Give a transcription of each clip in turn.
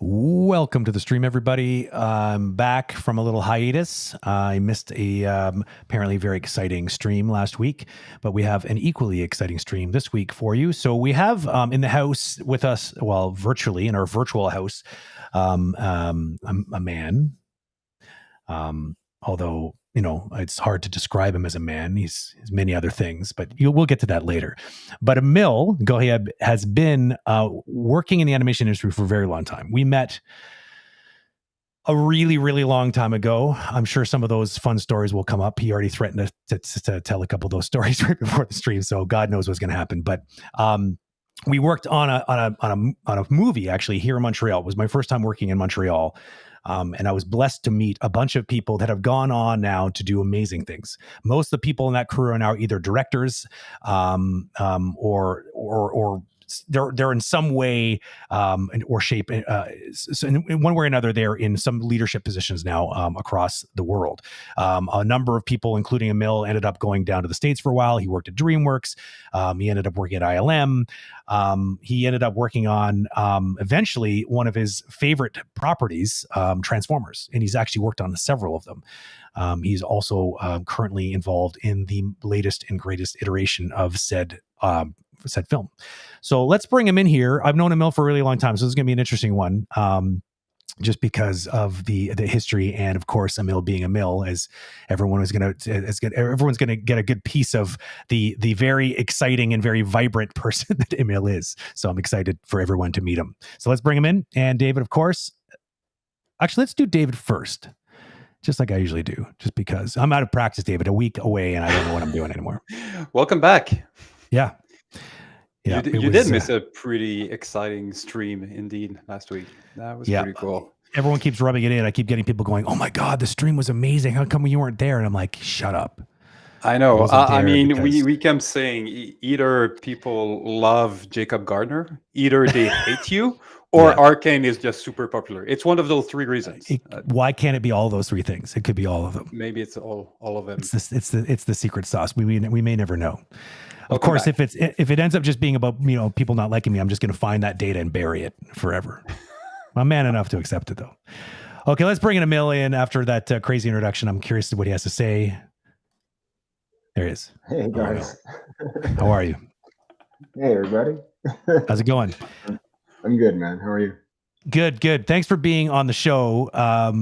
Welcome to the stream, everybody. I'm back from a little hiatus. I missed a apparently very exciting stream last week, but we have an equally exciting stream this week for you. So we have in the house with us, well, virtually in our virtual house, a man. Although, you know, it's hard to describe him as a man. He's many other things, but we'll get to that later. But Emile Ghorayeb has been working in the animation industry for a very long time. We met a really, really long time ago. I'm sure some of those fun stories will come up. He already threatened to tell a couple of those stories right before the stream, so God knows what's going to happen. But we worked on a movie actually here in Montreal. It was my first time working in Montreal. And I was blessed to meet a bunch of people that have gone on now to do amazing things. Most of the people in that crew are now either directors or they're in some way or shape, so in one way or another, they're in some leadership positions now across the world. A number of people, including Emile, ended up going down to the States for a while. He worked at DreamWorks. He ended up working at ILM. He ended up working on eventually one of his favorite properties, Transformers, and he's actually worked on several of them. He's also currently involved in the latest and greatest iteration of said film. So let's bring him in here. I've known Emile for a really long time, so this is going to be an interesting one. Just because of the history, and of course Emile being Emile, as everyone's going to get a good piece of the very exciting and very vibrant person that Emile is. So I'm excited for everyone to meet him. So let's bring him in, and David, of course. Actually, let's do David first, just like I usually do, just because I'm out of practice, David. A week away, and I don't know what I'm doing anymore. Welcome back. Yeah. Yeah, you did miss a pretty exciting stream indeed last week. That was pretty cool. Everyone keeps rubbing it in. I keep getting people going, "Oh my God, the stream was amazing. How come you weren't there?" And I'm like, "Shut up." I know. I mean, we kept saying either people love Jacob Gardner, either they hate you, or Arcane is just super popular. It's one of those three reasons. Why can't it be all those three things? It could be all of them. Maybe it's all of them. It's the secret sauce. We may never know. Of course, if it ends up just being about, you know, people not liking me, I'm just going to find that data and bury it forever. I'm man enough to accept it, though. Okay, let's bring in Emile in after that crazy introduction. I'm curious to what he has to say. There he is. Hey guys, how are you? Hey everybody. How's it going? I'm good, man. How are you? Good. Thanks for being on the show. I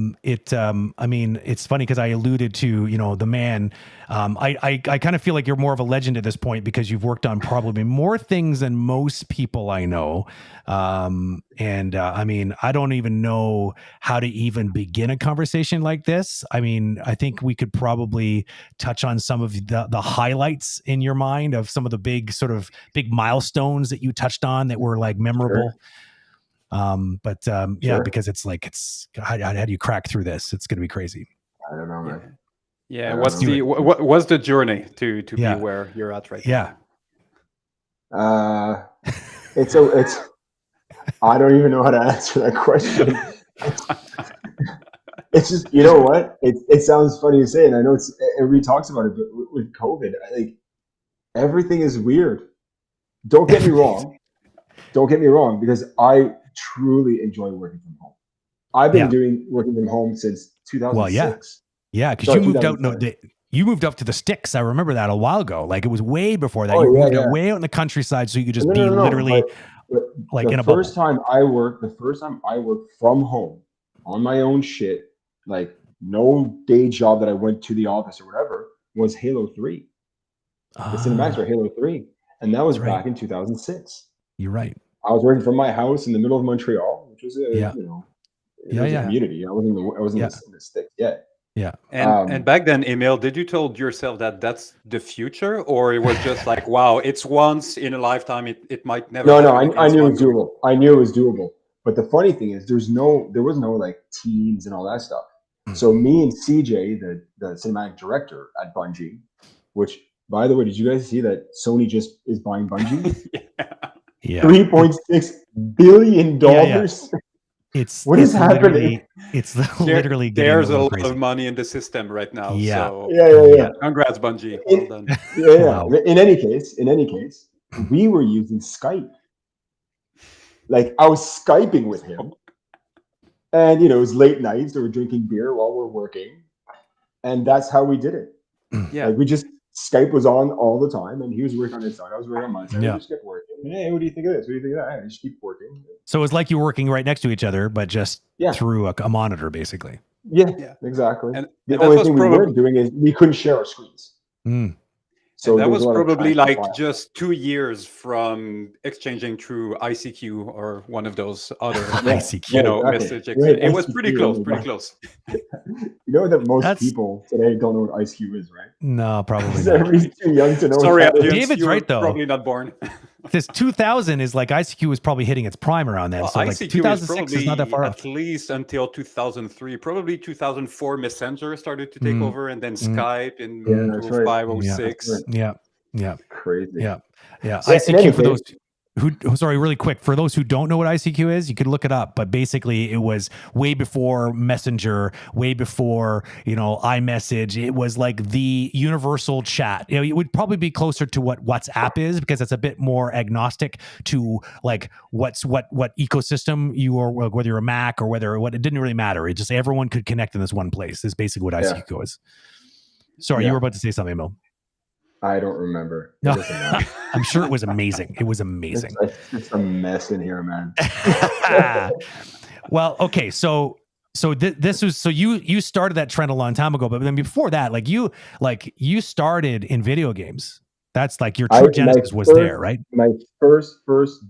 mean, it's funny because I alluded to, you know, the man. I kind of feel like you're more of a legend at this point because you've worked on probably more things than most people I know. I mean, I don't even know how to even begin a conversation like this. I mean, I think we could probably touch on some of the highlights in your mind of some of the big milestones that you touched on that were like memorable. Sure. Yeah, because it's how do you crack through this? It's going to be crazy. I don't know, man. Yeah. What's the journey to be where you're at right now? It's I don't even know how to answer that question. It's just, you know what? It sounds funny to say, and I know everybody talks about it, but with COVID, everything is weird. Don't get me wrong. Because I truly enjoy working from home. I've been working from home since 2006. Yeah, because you moved out. You moved up to the sticks. I remember that a while ago. Like it was way before that. You moved out way out in the countryside, so you could just be literally like in a bubble. The first time I worked from home on my own shit, like no day job that I went to the office or whatever, was Halo 3. The cinematics for Halo 3. And that was back in 2006. You're right. I was working from my house in the middle of Montreal, which was a, Yeah. you know, it was a community. I wasn't in the sticks yet. Yeah. And back then, Emile, did you told yourself that that's the future, or it was just like, wow, it's once in a lifetime, it might never No, happen again, I knew so it was doable. I knew it was doable. But the funny thing is, there was no like teams and all that stuff. So me and CJ, the cinematic director at Bungie, which, by the way, did you guys see that Sony just is buying Bungie? Yeah. $3.6 billion. It's what is happening? It's literally there's a lot crazy. of money in the system right now. Yeah. So Yeah. Congrats, Bungie. Well done. Yeah. Wow. In any case, we were using Skype. Like, I was Skyping with him, and it was late nights. So we're drinking beer while we're working, and that's how we did it. Yeah. Like, we just Skype was on all the time, and he was working on his side. I was working on my side. Yeah. We just kept working. Hey, what do you think of this? What do you think of that? I just keep working. So it's like you were working right next to each other, but just through a monitor, basically. Yeah, exactly. And the only thing we weren't doing is we couldn't share our screens. So that was probably like just 2 years from exchanging through ICQ or one of those other ICQ, message. It was pretty close. You know that most people today don't know what ICQ is, right? No, probably not. Everybody's too young to know. Sorry, David's right though. Probably not born. This 2000 is like ICQ was probably hitting its prime around then. So like ICQ 2006 is not that far at least until 2003. Probably 2004 Messenger started to take over, and then Skype in 2005, 06. Yeah. Crazy. Yeah. ICQ, for those really quick, for those who don't know what ICQ is, you could look it up, but basically it was way before Messenger, way before, iMessage. It was like the universal chat. It would probably be closer to what WhatsApp is, because it's a bit more agnostic to like what ecosystem you are, whether you're a Mac or what, it didn't really matter. It just, everyone could connect in this one place. Is basically what ICQ is. Sorry, you were about to say something, Emile. I don't remember. No, I'm sure it was amazing. It was amazing. It's a mess in here, man. Well, okay, so this was, so you started that trend a long time ago, but then before that, you started in video games. That's like your true genesis was there, right? My first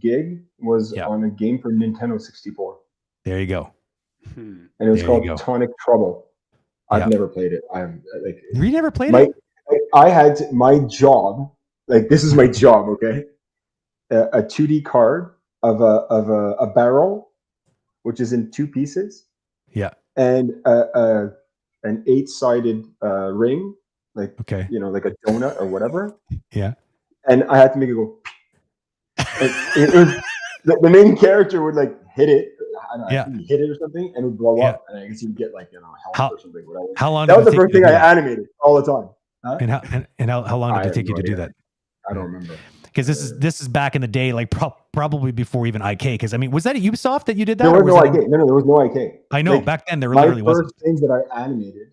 gig was on a game for Nintendo 64. There you go. And it was called Tonic Trouble. I've never played it. You never played it? I had my job, this is my job, okay? A 2D card of a barrel, which is in 2 pieces. Yeah. And an 8-sided ring, like a donut or whatever. Yeah. And I had to make it go. The main character would hit it. I don't know, hit it or something, and it would blow up, and I guess you'd get health or something. Whatever. How long? That was the first thing I animated all the time. Huh? And how long did it take you to do that? I don't remember. Because this is back in the day, probably before even IK. Because was that at Ubisoft that you did that? There was no IK. No, there was no IK. I know back then there literally wasn't. My first things that I animated,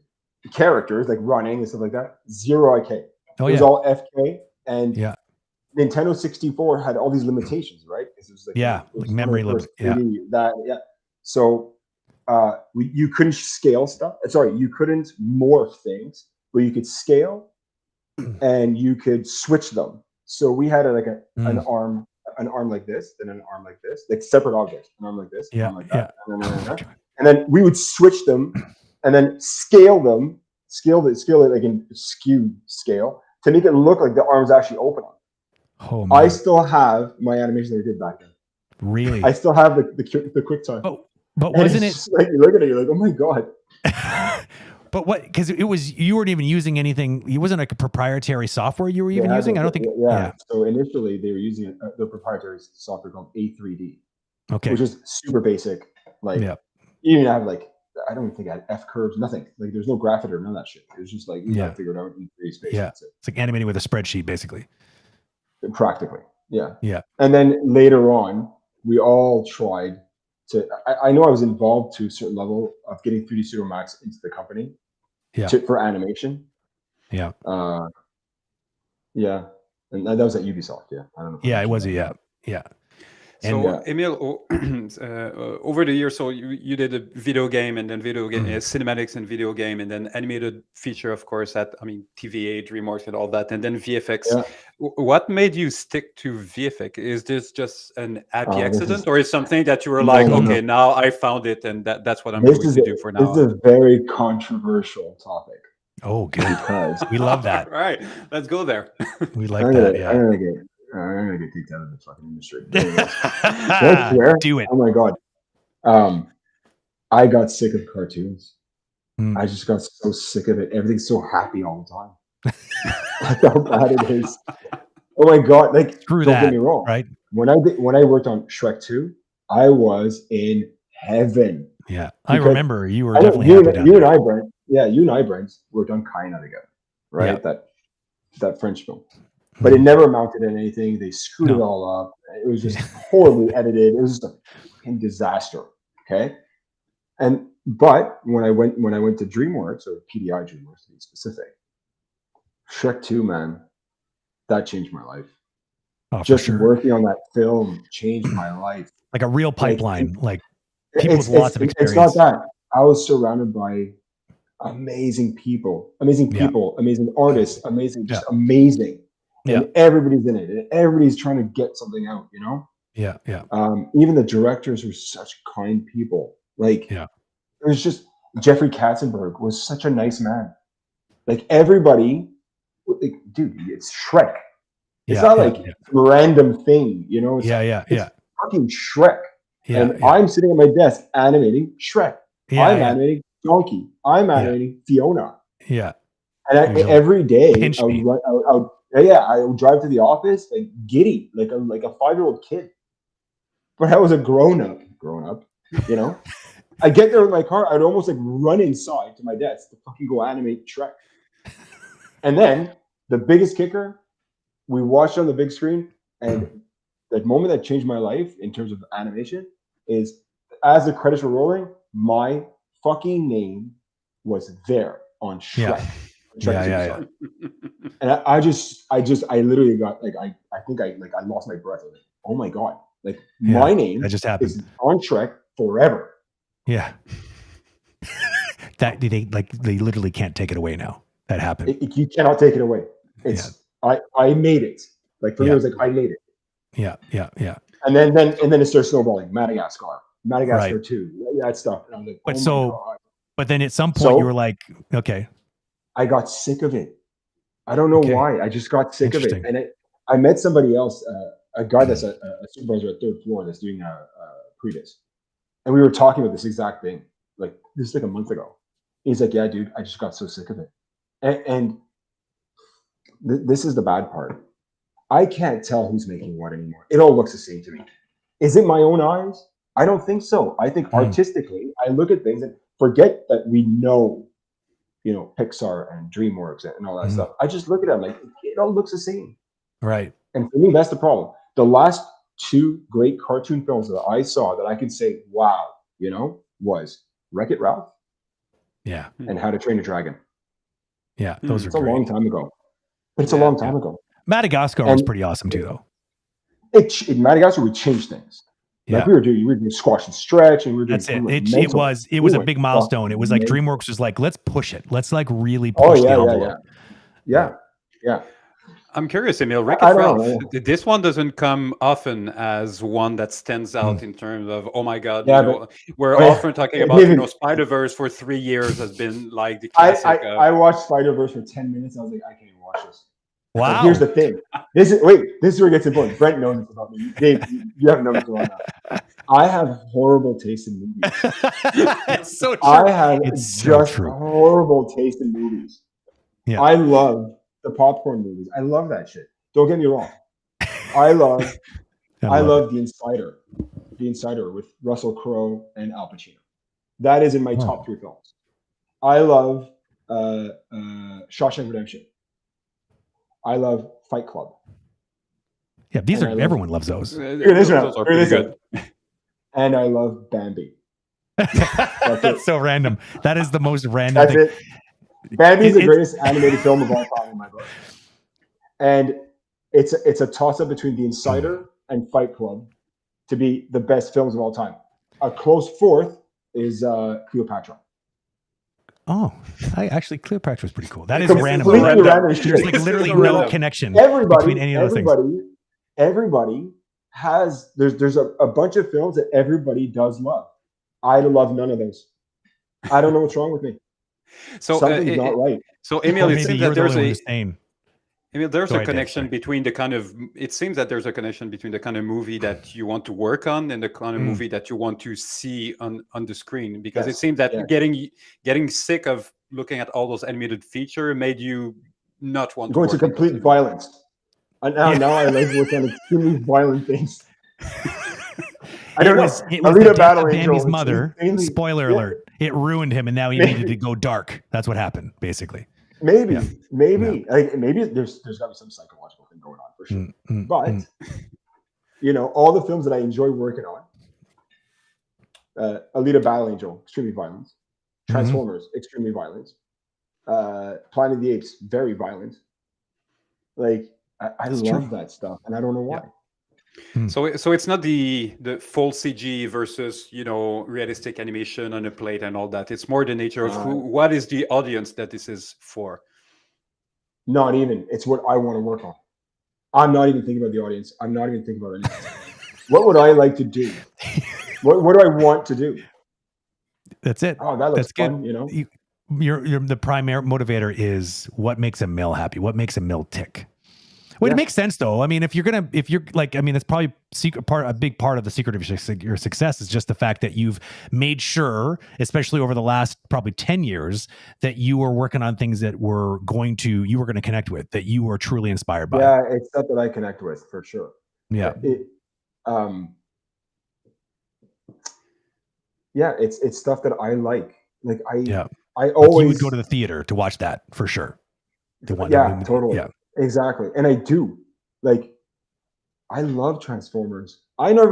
characters running and stuff like that, 0 IK. It was all FK, and Nintendo 64 had all these limitations, right? It was like memory limit. So you couldn't scale stuff. Sorry, you couldn't morph things. But you could scale, and you could switch them. So we had an arm like this, then an arm like this, like separate objects. An arm like this, an arm like that, and then we would switch them, and then scale it like in skewed scale to make it look like the arm's actually open. Oh, man. I still have my animation that I did back then. Really? I still have the quick time. But wasn't it like you look at it, you're like, oh my god. But what? Because you weren't even using anything. It wasn't like a proprietary software you were even using. I don't think. Yeah. So initially they were using the proprietary software called A3D. Okay. Which is super basic. You even have I don't think I had F curves, nothing. There's no graphic or none of that shit. It was just you gotta figure it out in 3D space. Yeah. It's like animating with a spreadsheet, basically. Practically. Yeah. Yeah. And then later on, we all tried to. I know I was involved to a certain level of getting 3D Studio Max into the company. Yeah. For animation. Yeah. Yeah. And that was at Ubisoft. Yeah. I don't know. Yeah, it was. Yeah. So, Emile, over the years, so you did a video game and then video game cinematics and video game and then animated feature, of course, at TVA, DreamWorks, and all that, and then VFX. Yeah. What made you stick to VFX? Is this just an happy accident, or is something that you were okay, now I found it, and that's what I'm going to do for now? This is a very controversial topic. Oh, good. Because we love that. All right, let's go there. We like that. Yeah. I'm gonna get kicked out of the fucking industry. I swear. Do it. Oh my god. I got sick of cartoons. I just got so sick of it. Everything's so happy all the time. That's how bad it is. Oh my god! Like, don't get me wrong. Right? When I worked on Shrek 2, I was in heaven. Yeah, I remember you were definitely happy. You and I, Brent. Yeah, you and I, Brent, worked on Kaina together, right? Yeah. That French film. But it never amounted to anything. They screwed it all up. It was just horribly edited. It was just a fucking disaster. Okay. But when I went to DreamWorks, or PDI DreamWorks to be specific, Shrek 2, man, that changed my life. Oh, just working on that film changed my life. Like a real pipeline, like people with lots of experience. It's not that. I was surrounded by amazing people, amazing artists, amazing. And everybody's in it, and everybody's trying to get something out, you know? Yeah. Even the directors were such kind people. Like, it was just, Jeffrey Katzenberg was such a nice man. Like, everybody, like, dude, it's Shrek. It's not like a random thing, you know? It's fucking Shrek. I'm sitting at my desk animating Shrek. I'm animating Donkey. I'm animating Fiona. Yeah. And every day I would drive to the office like giddy, like a 5-year-old kid. But I was a grown up, you know. I get there in my car, I'd almost like run inside to my desk to fucking go animate Shrek. And then the biggest kicker, we watched on the big screen, and the moment that changed my life in terms of animation is as the credits were rolling, my fucking name was there on Shrek. And I literally got like I think I lost my breath. I was like, oh my god, like my name that just happened. Is on Shrek forever. Yeah. That they literally can't take it away now. That happened. You cannot take it away. It's I made it. Like for me, it was like I made it. Yeah. And then it starts snowballing. Madagascar 2, that stuff. And I'm like, my god. But then at some point you were like, okay. I got sick of it. I don't know why. I just got sick of it. And I met somebody else, a guy that's a supervisor at 3rd floor that's doing a Prius. And we were talking about this exact thing. Like, this is like a month ago. He's like, yeah, dude, I just got so sick of it. And this is the bad part. I can't tell who's making what anymore. It all looks the same to me. Is it my own eyes? I don't think so. I think artistically, I look at things and forget that we know, you know, Pixar and DreamWorks and all that stuff. I just look at them like it all looks the same. Right. And for me, that's the problem. The last 2 great cartoon films that I saw that I can say, wow, you know, was Wreck-It Ralph. Yeah. And How to Train a Dragon. Yeah. Those are great. A long time ago. But it's a long time ago. Madagascar was pretty awesome too, though. In Madagascar, we changed things. Like we were doing squash and stretch, and we were doing. That's it. It was a big milestone. It was like DreamWorks was like, let's push it. Let's like really push the envelope. Yeah. I'm curious, Emile. Wreck-It Ralph. This one doesn't come often as one that stands out in terms of, oh my god, we're often talking about Spider-Verse for 3 years has been like the classic. I watched Spider-Verse for 10 minutes. I was like, I can't even watch this. Wow. But here's the thing. This is where it gets important. Brent knows this about me. Dave, you have numbers on that. I have horrible taste in movies. It's so true. I have horrible taste in movies. Yeah. I love the popcorn movies. I love that shit. Don't get me wrong. I love The Insider. The Insider with Russell Crowe and Al Pacino. That is in my top 3 films. I love Shawshank Redemption. I love Fight Club. Yeah, everyone loves those. Those are pretty good. And I love Bambi. That's so random. That is the most random thing. That's it. Bambi is the greatest animated film of all time in my book. And it's a toss-up between The Insider and Fight Club. to be the best films of all time. A close fourth is Cleopatra. Oh, Cleopatra was pretty cool. That is random. There's like literally no connection between any of those things. Everybody has, there's a bunch of films that everybody does love. I love none of those. I don't know what's wrong with me. So something's not right. So Emile, it seems that there's a connection between the kind of, it seems that there's a connection between the kind of movie that you want to work on and the kind of movie that you want to see on the screen, because it seems that getting sick of looking at all those animated features made you not want to go to complete violence. And now I like working on extremely violent things. I don't know. It was the death of Bambi's mother. Spoiler alert. It ruined him, and now he needed to go dark. That's what happened, basically. Maybe there's got to be some psychological thing going on for sure. But all the films that I enjoy working on, Alita Battle Angel, extremely violent. Transformers, extremely violent. Planet of the Apes, very violent. Like I love that stuff, and I don't know why. So it's not the full CG versus realistic animation on a plate and all that. It's more the nature of what is the audience that this is for. Not even. It's what I want to work on. I'm not even thinking about the audience. I'm not even thinking about anything. What would I like to do? What do I want to do? That's it. Oh, that looks fun. Good. You're the primary motivator is what makes Emile happy. What makes Emile tick. Well, it makes sense though. I mean, it's probably a big part of the secret of your success is just the fact that you've made sure, especially over the last probably 10 years, that you were working on things that you were going to connect with, that you were truly inspired by. Yeah, it's stuff that I connect with for sure. Yeah. It's stuff that I like. Like I always you would go to the theater to watch that for sure. Totally. Yeah. Exactly. And I do. Like, I love Transformers. I know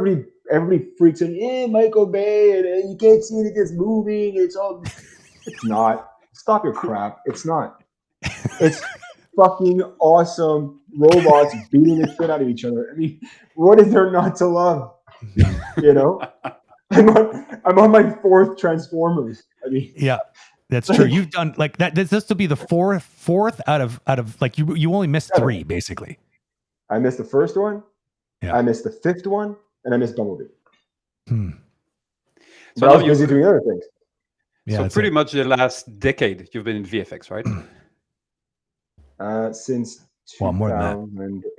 everybody freaks out, Michael Bay, and you can't see it, it's moving. It's not. Stop your crap. It's not. It's fucking awesome robots beating the shit out of each other. I mean, what is there not to love? I'm on my fourth Transformers. I mean, yeah. That's true. You've done like that. This will be the fourth out of like you only missed 3 basically. I missed the first one. Yeah. I missed the 5th one, and I missed Bumblebee. So I was busy doing other things. Yeah, so pretty much the last decade you've been in VFX, right? Since more than that.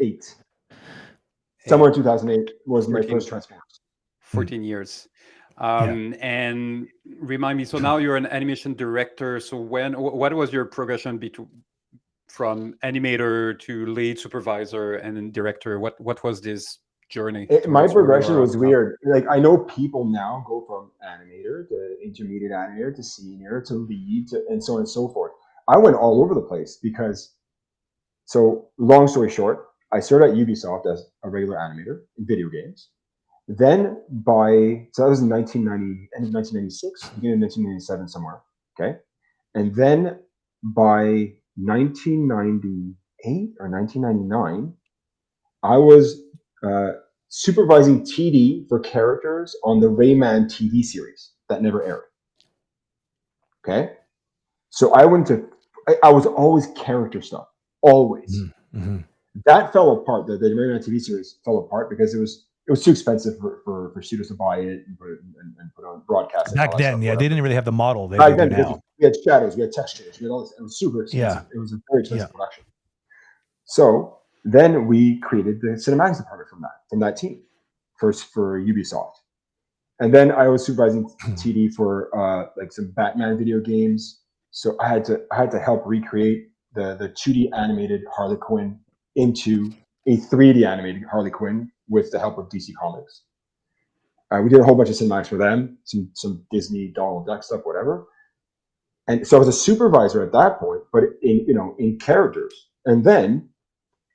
2008. Somewhere in 2008 was my first Transformers. 14 years. And remind me, so now you're an animation director. So what was your progression from animator to lead supervisor and then director? What was this journey? My progression was weird. Like, I know people now go from animator to intermediate animator to senior to lead and so on and so forth. I went all over the place so long story short, I started at Ubisoft as a regular animator in video games. Then that was in 1996, beginning of 1997 somewhere. Okay. And then by 1998 or 1999, I was supervising TD for characters on the Rayman TV series that never aired. Okay. So I was always character stuff, always. Mm-hmm. That fell apart. The Rayman TV series fell apart because it was too expensive for studios to buy it and put on broadcast. Back then, they didn't really have the model. We had shadows, we had textures, we had all this. It was super expensive. Yeah. It was a very expensive production. So then we created the cinematics department from that team, first for Ubisoft, and then I was supervising TD for like some Batman video games. So I had to help recreate the 2D animated Harley Quinn into a 3D animated Harley Quinn with the help of DC Comics. We did a whole bunch of cinematics for them, some Disney, Donald Duck stuff, whatever. And so I was a supervisor at that point, but in characters. And then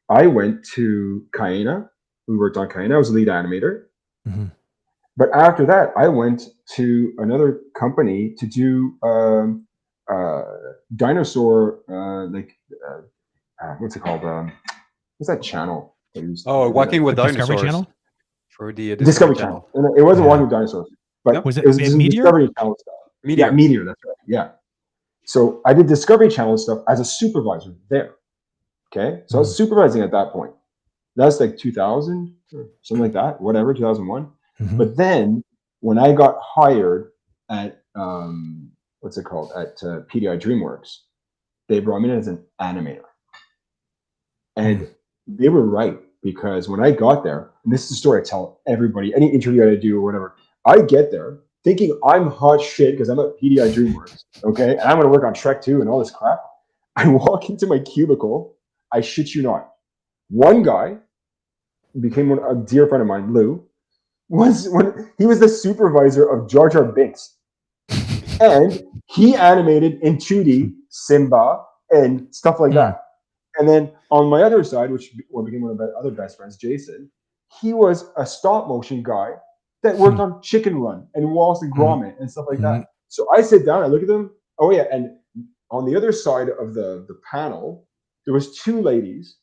I went to Kaena. We worked on Kaena. I was a lead animator. Mm-hmm. But after that, I went to another company to do dinosaur, what's it called? What's that channel? Walking with Dinosaurs. Discovery Channel? for the Discovery Channel. And it wasn't Walking with Dinosaurs, but was it was Meteor? Discovery Channel stuff. Meteor. Yeah, Meteor. That's right. Yeah. So I did Discovery Channel stuff as a supervisor there. Okay, so I was supervising at that point. That's like 2000 or something like that, whatever, 2001. But then when I got hired at what's it called, at PDI DreamWorks, they brought me in as an animator, and they were right, because when I got there, and this is the story I tell everybody, any interview I do or whatever, I get there thinking I'm hot shit because I'm at PDI DreamWorks, okay, and I'm going to work on Shrek 2 and all this crap. I walk into my cubicle. I shit you not. One guy became a dear friend of mine, Lou, he was the supervisor of Jar Jar Binks. And he animated in 2D Simba and stuff like that. And then on my other side, which became one of my other best friends, Jason, he was a stop motion guy that worked on Chicken Run and Wallace and Gromit and stuff like that. So I sit down, I look at them. Oh yeah, and on the other side of the panel, there was two ladies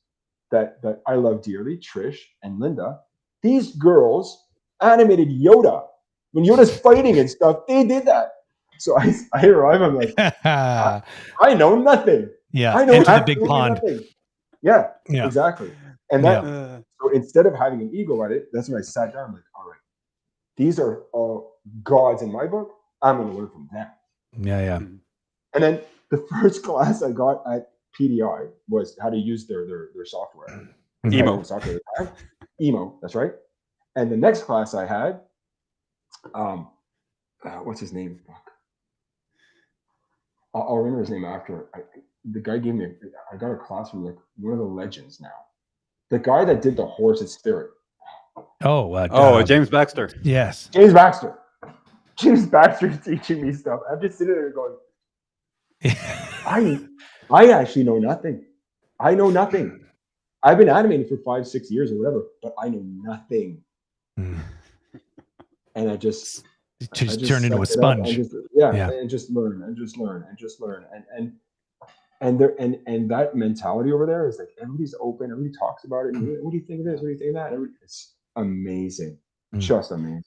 that I love dearly, Trish and Linda. These girls animated Yoda. When Yoda's fighting and stuff, they did that. So I arrive, I'm like, I know nothing. Yeah, I know enter the big pond. Nothing. Yeah, exactly. And that, so instead of having an ego at it, that's when I sat down. I'm like, all right, these are all gods in my book. I'm going to learn from them. Yeah. And then the first class I got at PDI was how to use their software. Emo. Software Emo, that's right. And the next class I had, what's his name? I'll remember his name after. The guy gave me, I got a class from like one of the legends now. The guy that did the Horse's Spirit. James Baxter. Yes. James Baxter. James Baxter is teaching me stuff. I'm just sitting there going, I actually know nothing. I know nothing. I've been animating for 5-6 years or whatever, but I know nothing. And I just turn into a sponge. And just learn and that mentality over there is like everybody's open, everybody talks about it. What do you think of this? What do you think of that? It's amazing, just amazing.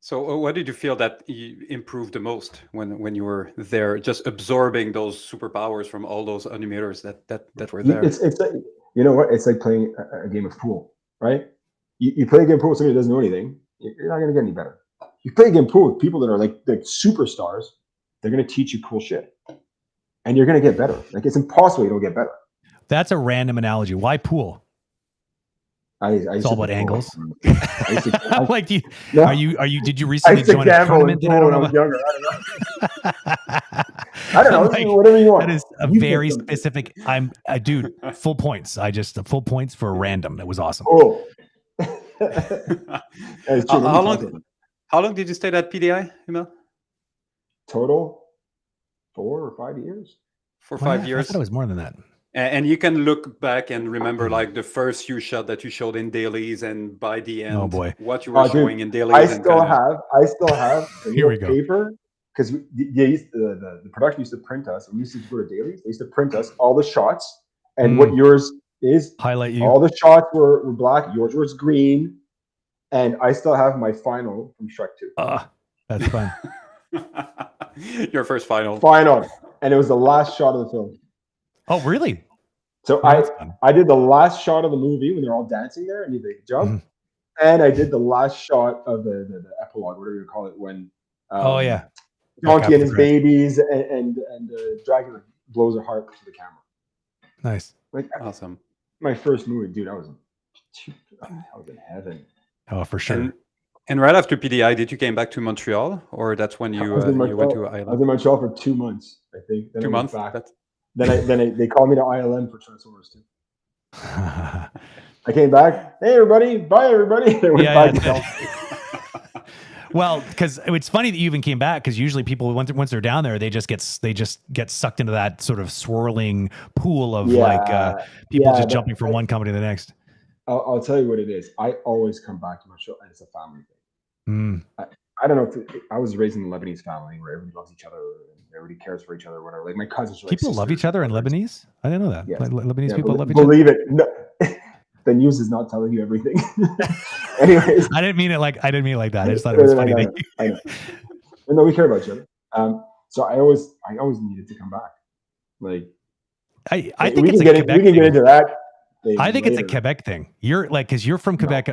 So what did you feel that you improved the most when you were there, just absorbing those superpowers from all those animators that were there? It's like, you know what? It's like playing a game of pool, right? You play a game of pool with somebody who doesn't know anything, you're not going to get any better. You play a game of pool with people that are like superstars, they're going to teach you cool shit. And you're going to get better. Like, it's impossible you don't get better. That's a random analogy. Why pool? It's all about angles. Like, did you recently join a tournament? I don't know. I don't know. Like, whatever you want. That is a very specific. Dude, full points. Full points for random. That was awesome. Oh. How long did you stay at PDI, Emile? Total 4 or 5 years. 4 or 5 years. I thought it was more than that. And you can look back and remember like the first few shots that you showed in dailies, and by the end, what you were showing in dailies. I still have Here we go. paper, because the production used to print us. We used to go to dailies. They used to print us all the shots, and what yours is, highlight you. All the shots were black. Yours was green, and I still have my final from Shrek 2. That's fun. Your first final, and it was the last shot of the film. Oh, really? So I did the last shot of the movie when they're all dancing there and they jump, and I did the last shot of the epilogue, whatever you call it, when Donkey and his babies and Dragon blows a heart to the camera. Nice, awesome. My first movie, dude. I was in heaven. Oh, for sure. And right after PDI, did you came back to Montreal, or that's when you went to ILM? I was in Montreal for 2 months, I think. Then 2 months. Then they called me to ILM for Transformers 2. I came back. Hey everybody, bye everybody. They went back. Well, because it's funny that you even came back, because usually people once they're down there, they just get sucked into that sort of swirling pool of people just jumping from one company to the next. I'll tell you what it is. I always come back to Montreal, and it's a family thing. I don't know if I was raised in a Lebanese family where everybody loves each other and everybody cares for each other, whatever. Like my cousins are like people love each other in Lebanese. I didn't know that. Yes. Lebanese people love each other. Believe it. No, the news is not telling you everything. Anyways, I didn't mean it like that. I just thought it was funny. I know. No, we care about each other. So I always needed to come back. Like, I think it's a Quebec we can get into that. I think it's a Quebec thing. You're like, because you're from Quebec.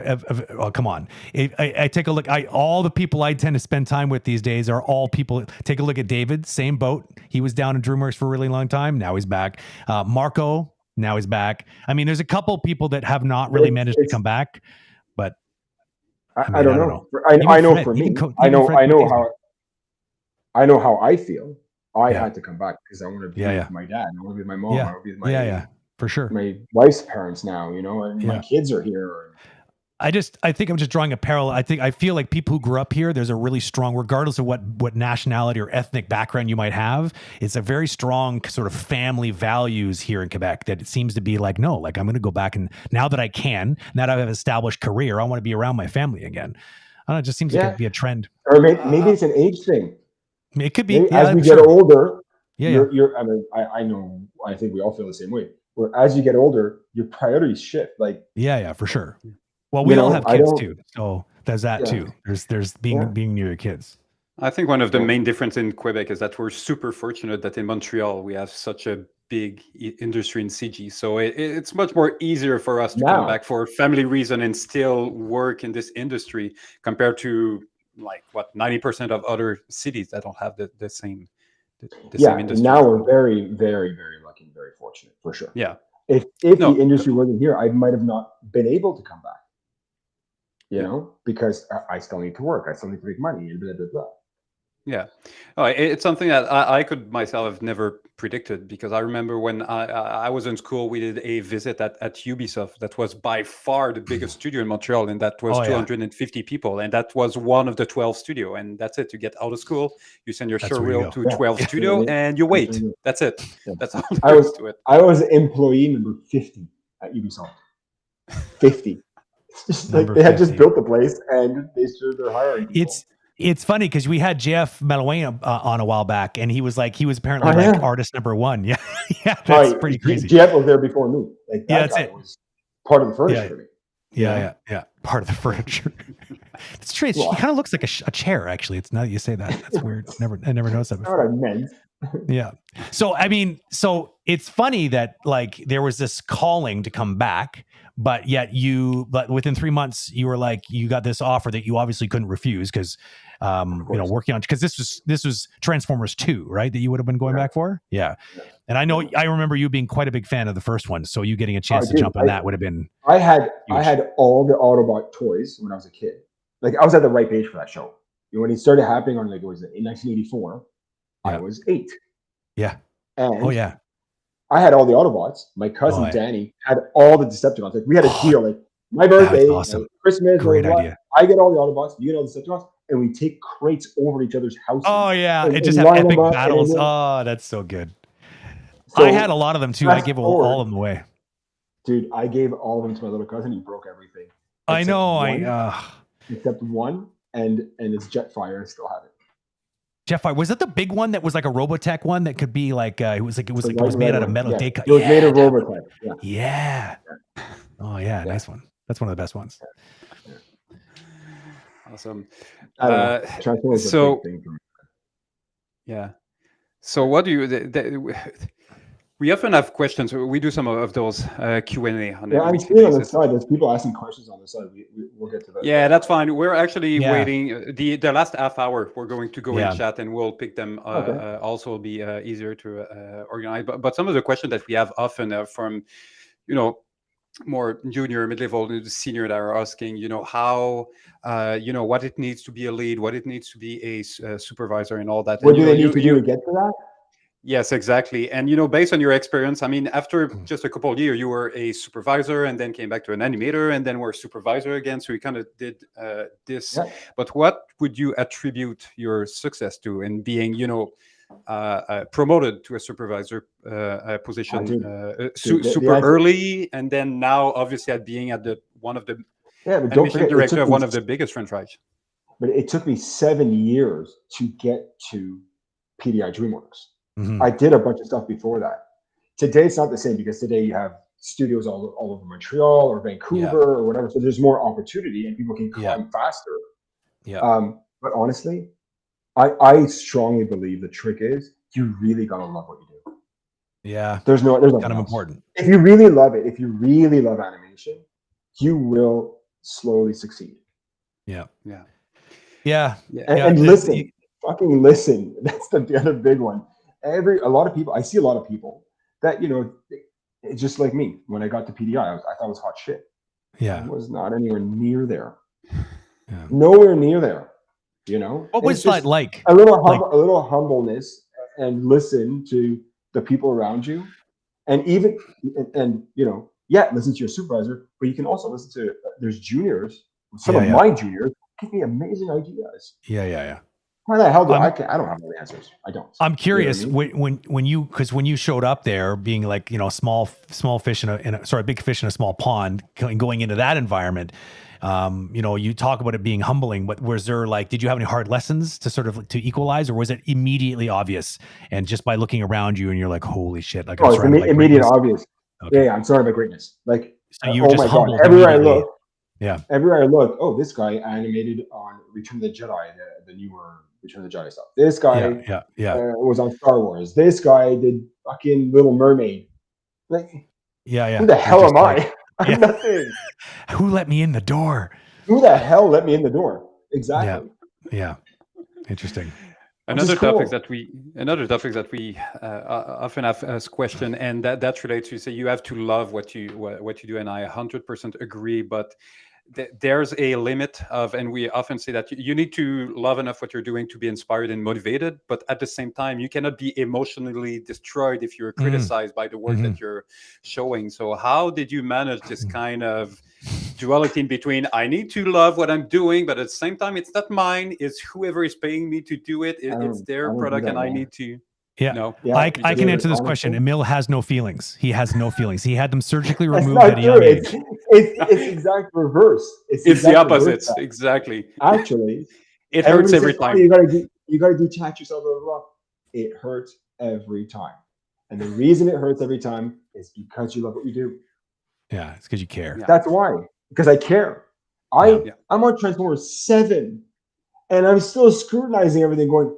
Oh, come on. I take a look. All the people I tend to spend time with these days are all people. Take a look at David, same boat. He was down in DreamWorks for a really long time. Now he's back. Marco, now he's back. I mean, there's a couple people that have not really managed to come back, but I don't know. I know for me, I know how I feel. I had to come back because I want to be with my dad. I want to be with my mom. I want to be with my for sure. My wife's parents now, and my kids are here. I think I'm just drawing a parallel. I feel like people who grew up here, there's a really strong, regardless of what nationality or ethnic background you might have, it's a very strong sort of family values here in Quebec that it seems to be like, no, like I'm going to go back, and now that I can, now that I have an established career, I want to be around my family again. I don't know, it just seems like it'd be a trend. Or maybe it's an age thing. It could be. As we get older, you're I mean, I know, I think we all feel the same way. Where as you get older, your priorities shift. Like, for sure. Well, we all have kids too, so there's that too. There's being near your kids. I think one of the main differences in Quebec is that we're super fortunate that in Montreal we have such a big industry in CG, so it's much more easier for us to come back for family reason and still work in this industry compared to 90% of other cities that don't have the same same industry. Now we're very, very, very lucky and very fortunate, for sure. Yeah. If the industry wasn't here, I might have not been able to come back. Because I still need to work. I still need to make money and blah, blah, blah. Yeah. It's something that I could myself have never predicted, because I remember when I was in school, we did a visit at Ubisoft. That was by far the biggest studio in Montreal, and that was 250 people. And that was one of the 12 studio. And that's it. You get out of school, you send your show reel to 12 studio, and you wait. That's it. That's all there is to it. I was employee number 50 at Ubisoft. 50. Just like they had just built the place and they started their hiring. It's funny because we had Jeff Malouin on a while back, and he was apparently artist number one. Yeah, that's pretty crazy. Jeff was there before me. Like that guy was part of the furniture for me. Yeah. Part of the furniture. It's strange. He kind of looks like a chair. Actually, it's now that you say that. That's weird. I never noticed that before. What I meant. Yeah. So it's funny that there was this calling to come back, but yet within 3 months you were you got this offer that you obviously couldn't refuse because working on, because this was Transformers 2, right? That you would have been going back for. Yeah. And I remember you being quite a big fan of the first one, so you getting a chance to jump on that would have been. I had all the Autobot toys when I was a kid. I was at the right age for that show. When it started happening on in 1984. I was 8. Yeah. And I had all the Autobots. My cousin Danny had all the Decepticons. We had a deal. My birthday, awesome. Christmas, great idea. I get all the Autobots, you get all the Decepticons, and we take crates over to each other's houses. Oh yeah, and just have epic battles. Oh, that's so good. So, I had a lot of them too. I gave all of them away. Dude, I gave all of them to my little cousin. He broke everything. I know. Except one, and it's Jetfire. I still have it. Jetfire, was that the big one that was like a Robotech one that could be it was made out of metal? It was made of Robotech. Yeah. Oh yeah, nice one. That's one of the best ones. Awesome. So what do you? We often have questions. We do some of those Q&A. I'm seeing on the side. There's people asking questions on the side. We'll get to that. Yeah, that's fine. We're actually waiting. The last half hour, we're going to go in chat and we'll pick them. Also, will be easier to organize. But some of the questions that we have often are from, more junior, mid-level, senior that are asking, how, what it needs to be a lead, what it needs to be a supervisor, and all that. What do they need to do to get to that? Yes, exactly. And, based on your experience, after just a couple of years, you were a supervisor and then came back to an animator and then were a supervisor again. So you kind of did this. Yeah. But what would you attribute your success to in being, promoted to a supervisor position super early, and then now obviously at being at one of the animation director of one of the biggest franchise? But it took me 7 years to get to PDI DreamWorks. Mm-hmm. I did a bunch of stuff before that. Today it's not the same because today you have studios all over Montreal or Vancouver or whatever. So there's more opportunity and people can climb faster. Yeah. But honestly, I strongly believe the trick is you really gotta love what you do. Yeah. There's kind of else. important. If you really love it, if you really love animation, you will slowly succeed. Yeah. And listen, fucking listen. That's the other big one. I see a lot of people that, it's just like me. When I got to PDI, I thought it was hot shit. Yeah. It was not anywhere near there. Yeah. Nowhere near there. What was that like? A little humbleness, and listen to the people around you, and even listen to your supervisor, but you can also listen to there's juniors. Some of my juniors give me amazing ideas. Yeah. How the hell do I don't have all the answers. I don't. I'm curious when you showed up there, being like small fish big fish in a small pond, going into that environment. You talk about it being humbling, but was there did you have any hard lessons to sort of to equalize, or was it immediately obvious and just by looking around you and you're like, holy shit, like it's immediate obvious. Okay. Yeah, I'm surrounded by greatness. Like, so you were just humbled everywhere I look. Yeah. Everywhere I look, this guy animated on Return of the Jedi, the newer Return of the Jedi stuff. This guy was on Star Wars. This guy did fucking Little Mermaid. Like, who the hell am I? I'm nothing. Who let me in the door? Who the hell let me in the door? Exactly. Yeah. Interesting. Another topic that we often have as question, and that relates to say you have to love what you do, and I 100% agree. But there's a limit of, and we often say that you need to love enough what you're doing to be inspired and motivated. But at the same time, you cannot be emotionally destroyed if you're criticized by the work that you're showing. So how did you manage this kind of duality in between? I need to love what I'm doing, but at the same time, it's not mine. It's whoever is paying me to do it. It's their product, and I need to. Yeah. No. I can answer this question. Emile has no feelings. He has no feelings. He had them surgically removed at a young age. It's exact reverse. It's the opposite. Exactly. Actually, it hurts every time. You gotta detach yourself a little. It hurts every time. And the reason it hurts every time is because you love what you do. Yeah, it's because you care. Yeah. That's why. Because I care. I'm on Transformers 7, and I'm still scrutinizing everything, going,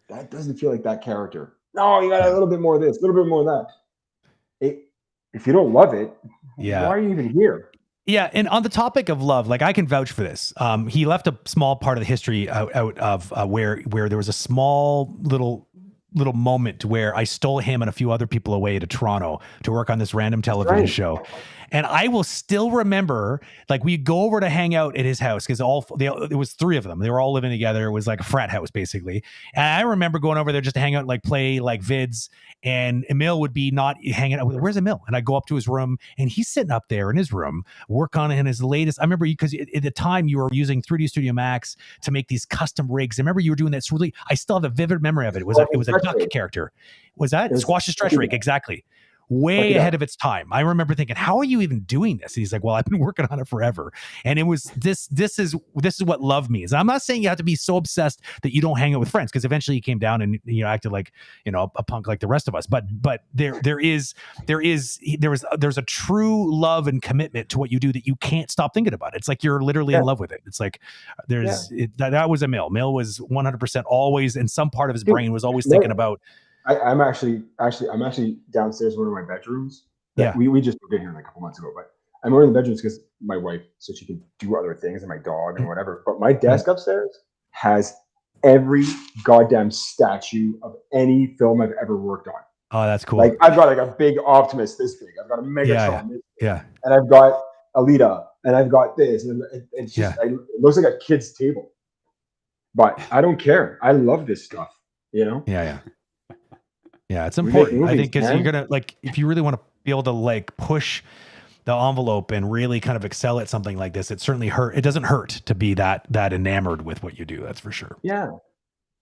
that doesn't feel like that character. No, you got a little bit more of this, a little bit more of that. If you don't love it, why are you even here? Yeah, and on the topic of love, I can vouch for this. He left a small part of the history out of where there was a small little moment where I stole him and a few other people away to Toronto to work on this random television show. And I will still remember, we'd go over to hang out at his house because it was three of them. They were all living together. It was like a frat house, basically. And I remember going over there just to hang out, play vids. And Emile would be not hanging out with, where's Emile? And I go up to his room, and he's sitting up there in his room, work on his latest. I remember because at the time you were using 3D Studio Max to make these custom rigs. I remember you were doing that. It's really, I still have a vivid memory of it. It was a duck character. Was that Squash's stretch rig? Exactly. Way ahead of its time. I remember thinking, how are you even doing this? And he's like, well, I've been working on it forever. And it was this is what love means. And I'm not saying you have to be so obsessed that you don't hang out with friends, because eventually he came down and acted like a punk like the rest of us. But there's a true love and commitment to what you do that you can't stop thinking about. It's like you're literally in love with it. It's like that was Emile. Emile was 100% always, in some part of his brain was always thinking about. I'm actually downstairs in one of my bedrooms. We just moved in here a couple months ago, but I'm in the bedrooms because my wife said she can do other things, and my dog and whatever. But my desk upstairs has every goddamn statue of any film I've ever worked on. Oh, that's cool. I've got a big Optimus this big. I've got a Megatron this big. Yeah. And I've got Alita, and I've got this, and it's just it looks like a kid's table. But I don't care. I love this stuff. Yeah, it's important. I think because you're gonna if you really want to be able to push the envelope and really kind of excel at something like this, it certainly it doesn't hurt to be that enamored with what you do. That's for sure. Yeah.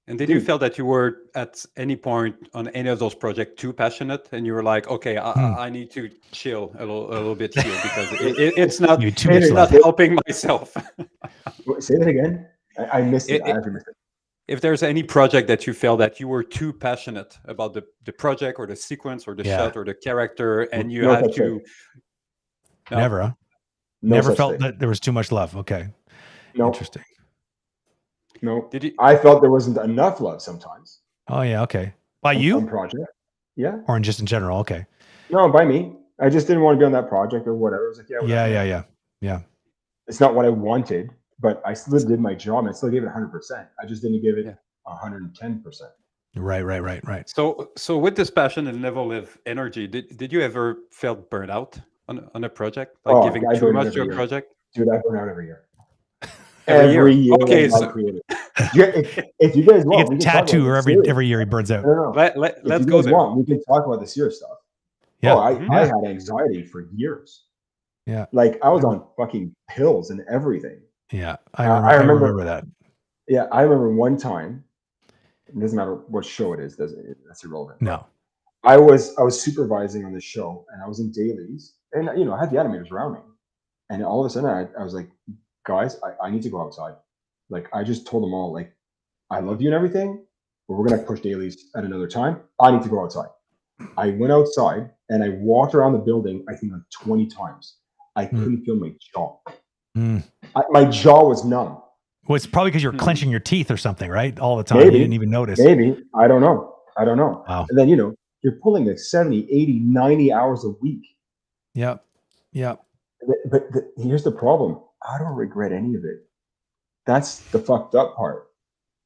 And did you feel that you were at any point on any of those projects too passionate, and you were like, okay, I need to chill a little bit here because it's not helping myself. Say that again. I missed it. I actually missed it. if there's any project that you felt that you were too passionate about the project or the sequence or the shot or the character, and you had to never never felt that there was too much love. Okay. No. Interesting. No. I felt there wasn't enough love sometimes. Oh yeah, okay. By you? Some project. Yeah. Or just in general, okay. No, by me. I just didn't want to be on that project or whatever. I was like, yeah. It's not what I wanted, but I still did my job and I still gave it 100%. I just didn't give it 110%. Right. So with this passion and level of energy, did you ever felt burnt out on a project, like giving too much to a project? Dude, I burn out every year. Every year. Okay, so if you guys want, he gets a tattoo or every year he burns out. No. Let's go there. We can talk about the serious stuff. Yeah. I had anxiety for years. Yeah. Like I was on fucking pills and everything. Yeah. I remember that. Yeah. I remember one time, it doesn't matter what show it is, that's irrelevant. No. I was supervising on the show and I was in dailies and I had the animators around me. And all of a sudden I was like, guys, I need to go outside. Like I just told them all, like, I love you and everything, but we're gonna push dailies at another time. I need to go outside. I went outside and I walked around the building, I think like 20 times. I couldn't feel my jaw. My jaw was numb. Well, it's probably because you're clenching your teeth or something, right? All the time. Maybe, you didn't even notice. Maybe. I don't know. Wow. And then, you're pulling like 70, 80, 90 hours a week. Yeah. But here's the problem. I don't regret any of it. That's the fucked up part.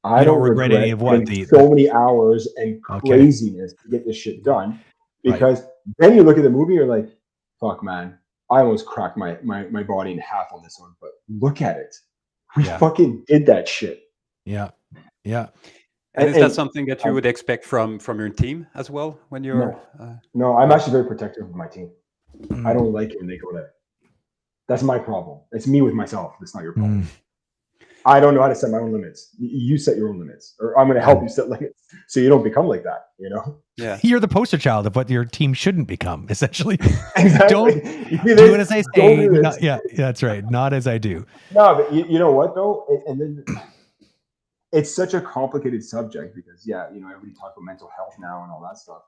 I don't regret any of what? So many hours and craziness to get this shit done. Because then you look at the movie, you're like, fuck, man. I almost cracked my body in half on this one, but look at it. We fucking did that shit. Yeah. And is that something that you would expect from your team as well when you're? No, I'm actually very protective of my team. I don't like it when they go there. That's my problem. It's me with myself. It's not your problem. I don't know how to set my own limits. You set your own limits, or I'm going to help you set limits so you don't become like that. Yeah. You're the poster child of what your team shouldn't become, essentially. Exactly. Don't do it as I say. That's right. Not as I do. No, but you know what though? And then it's such a complicated subject because everybody talks about mental health now and all that stuff.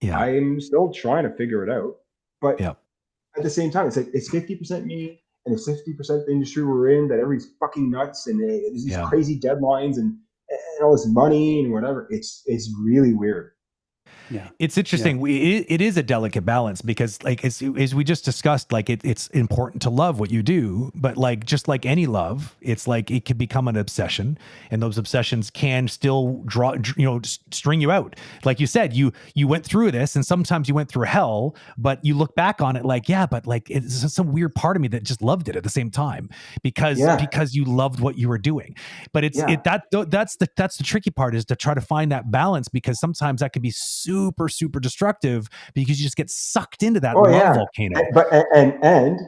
Yeah. I'm still trying to figure it out, but at the same time, it's like it's 50% me and it's 50% the industry we're in that everybody's fucking nuts and there's these crazy deadlines and all this money and whatever. It's really weird. Yeah, it's interesting. It is a delicate balance because, like, as we just discussed, like it's important to love what you do, but like just like any love, it's like it can become an obsession, and those obsessions can still string you out. Like you said, you went through this, and sometimes you went through hell, but you look back on it like, but like it's some weird part of me that just loved it at the same time because you loved what you were doing. But that's the tricky part, is to try to find that balance, because sometimes that can be super destructive because you just get sucked into that love volcano. And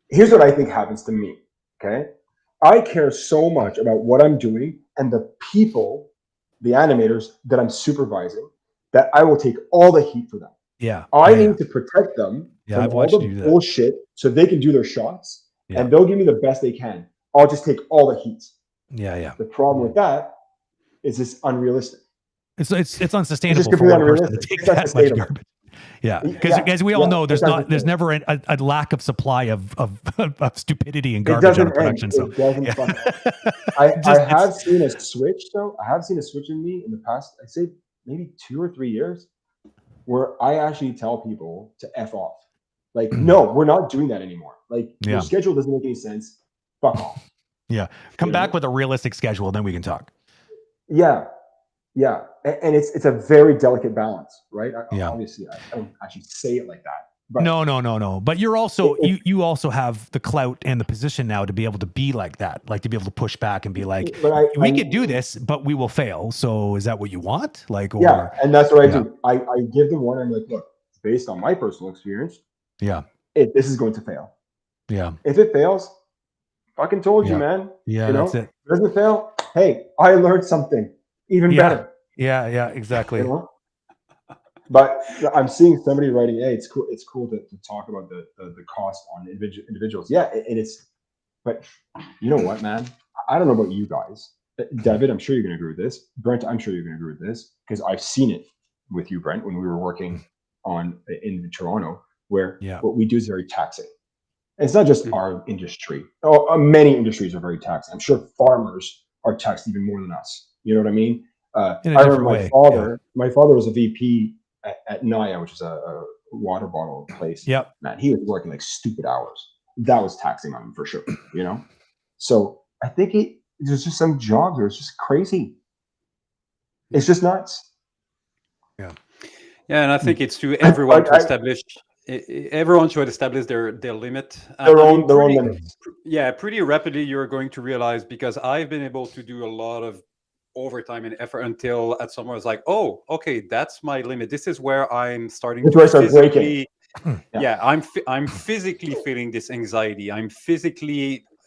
here's what I think happens to me. Okay, I care so much about what I'm doing and the people, the animators that I'm supervising, that I will take all the heat for them. I need to protect them from all the bullshit so they can do their shots and they'll give me the best they can. I'll just take all the heat. The problem with that is it's unrealistic. It's unsustainable for one person to take that much garbage. Because as we all know, there's never a lack of supply of stupidity and garbage on a production. I have seen a switch though. I have seen a switch in me in the past, I'd say maybe 2 or 3 years, where I actually tell people to F off. Like, no, we're not doing that anymore. Like, your schedule doesn't make any sense. Fuck off. Come back with a realistic schedule, then we can talk. Yeah, and it's a very delicate balance, right? Obviously, I don't actually say it like that. But no. But you're also you also have the clout and the position now to be able to be like that, like to be able to push back and be like, we could do this, but we will fail. So is that what you want? Like, and that's what I do. I give them one. I'm like, look, based on my personal experience, this is going to fail. If it fails, fucking told you, man. That's it. If it doesn't fail, hey, I learned something. Even better. Yeah, exactly. But I'm seeing somebody writing, hey, it's cool to talk about the cost on individuals. Yeah, and it's, but you know what, man? I don't know about you guys, David, I'm sure you're going to agree with this. Brent, I'm sure you're going to agree with this because I've seen it with you, Brent, when we were working in Toronto, where what we do is very taxing. And it's not just our industry. Many industries are very taxing. I'm sure farmers are taxed even more than us. You know what I mean? I remember my father was a VP at Naya, which is a water bottle place. Yep. Man, he was working like stupid hours. That was taxing on him for sure, you know? So I think there's just some jobs where it's just crazy. It's just nuts. Yeah. Yeah, and I think it's to everyone to establish. Everyone should establish their limit. Their own limits. Yeah, pretty rapidly you're going to realize, because I've been able to do a lot of overtime and effort until at some point I was like, oh, okay, that's my limit. This is where I'm starting to physically. Yeah, I'm physically feeling this anxiety.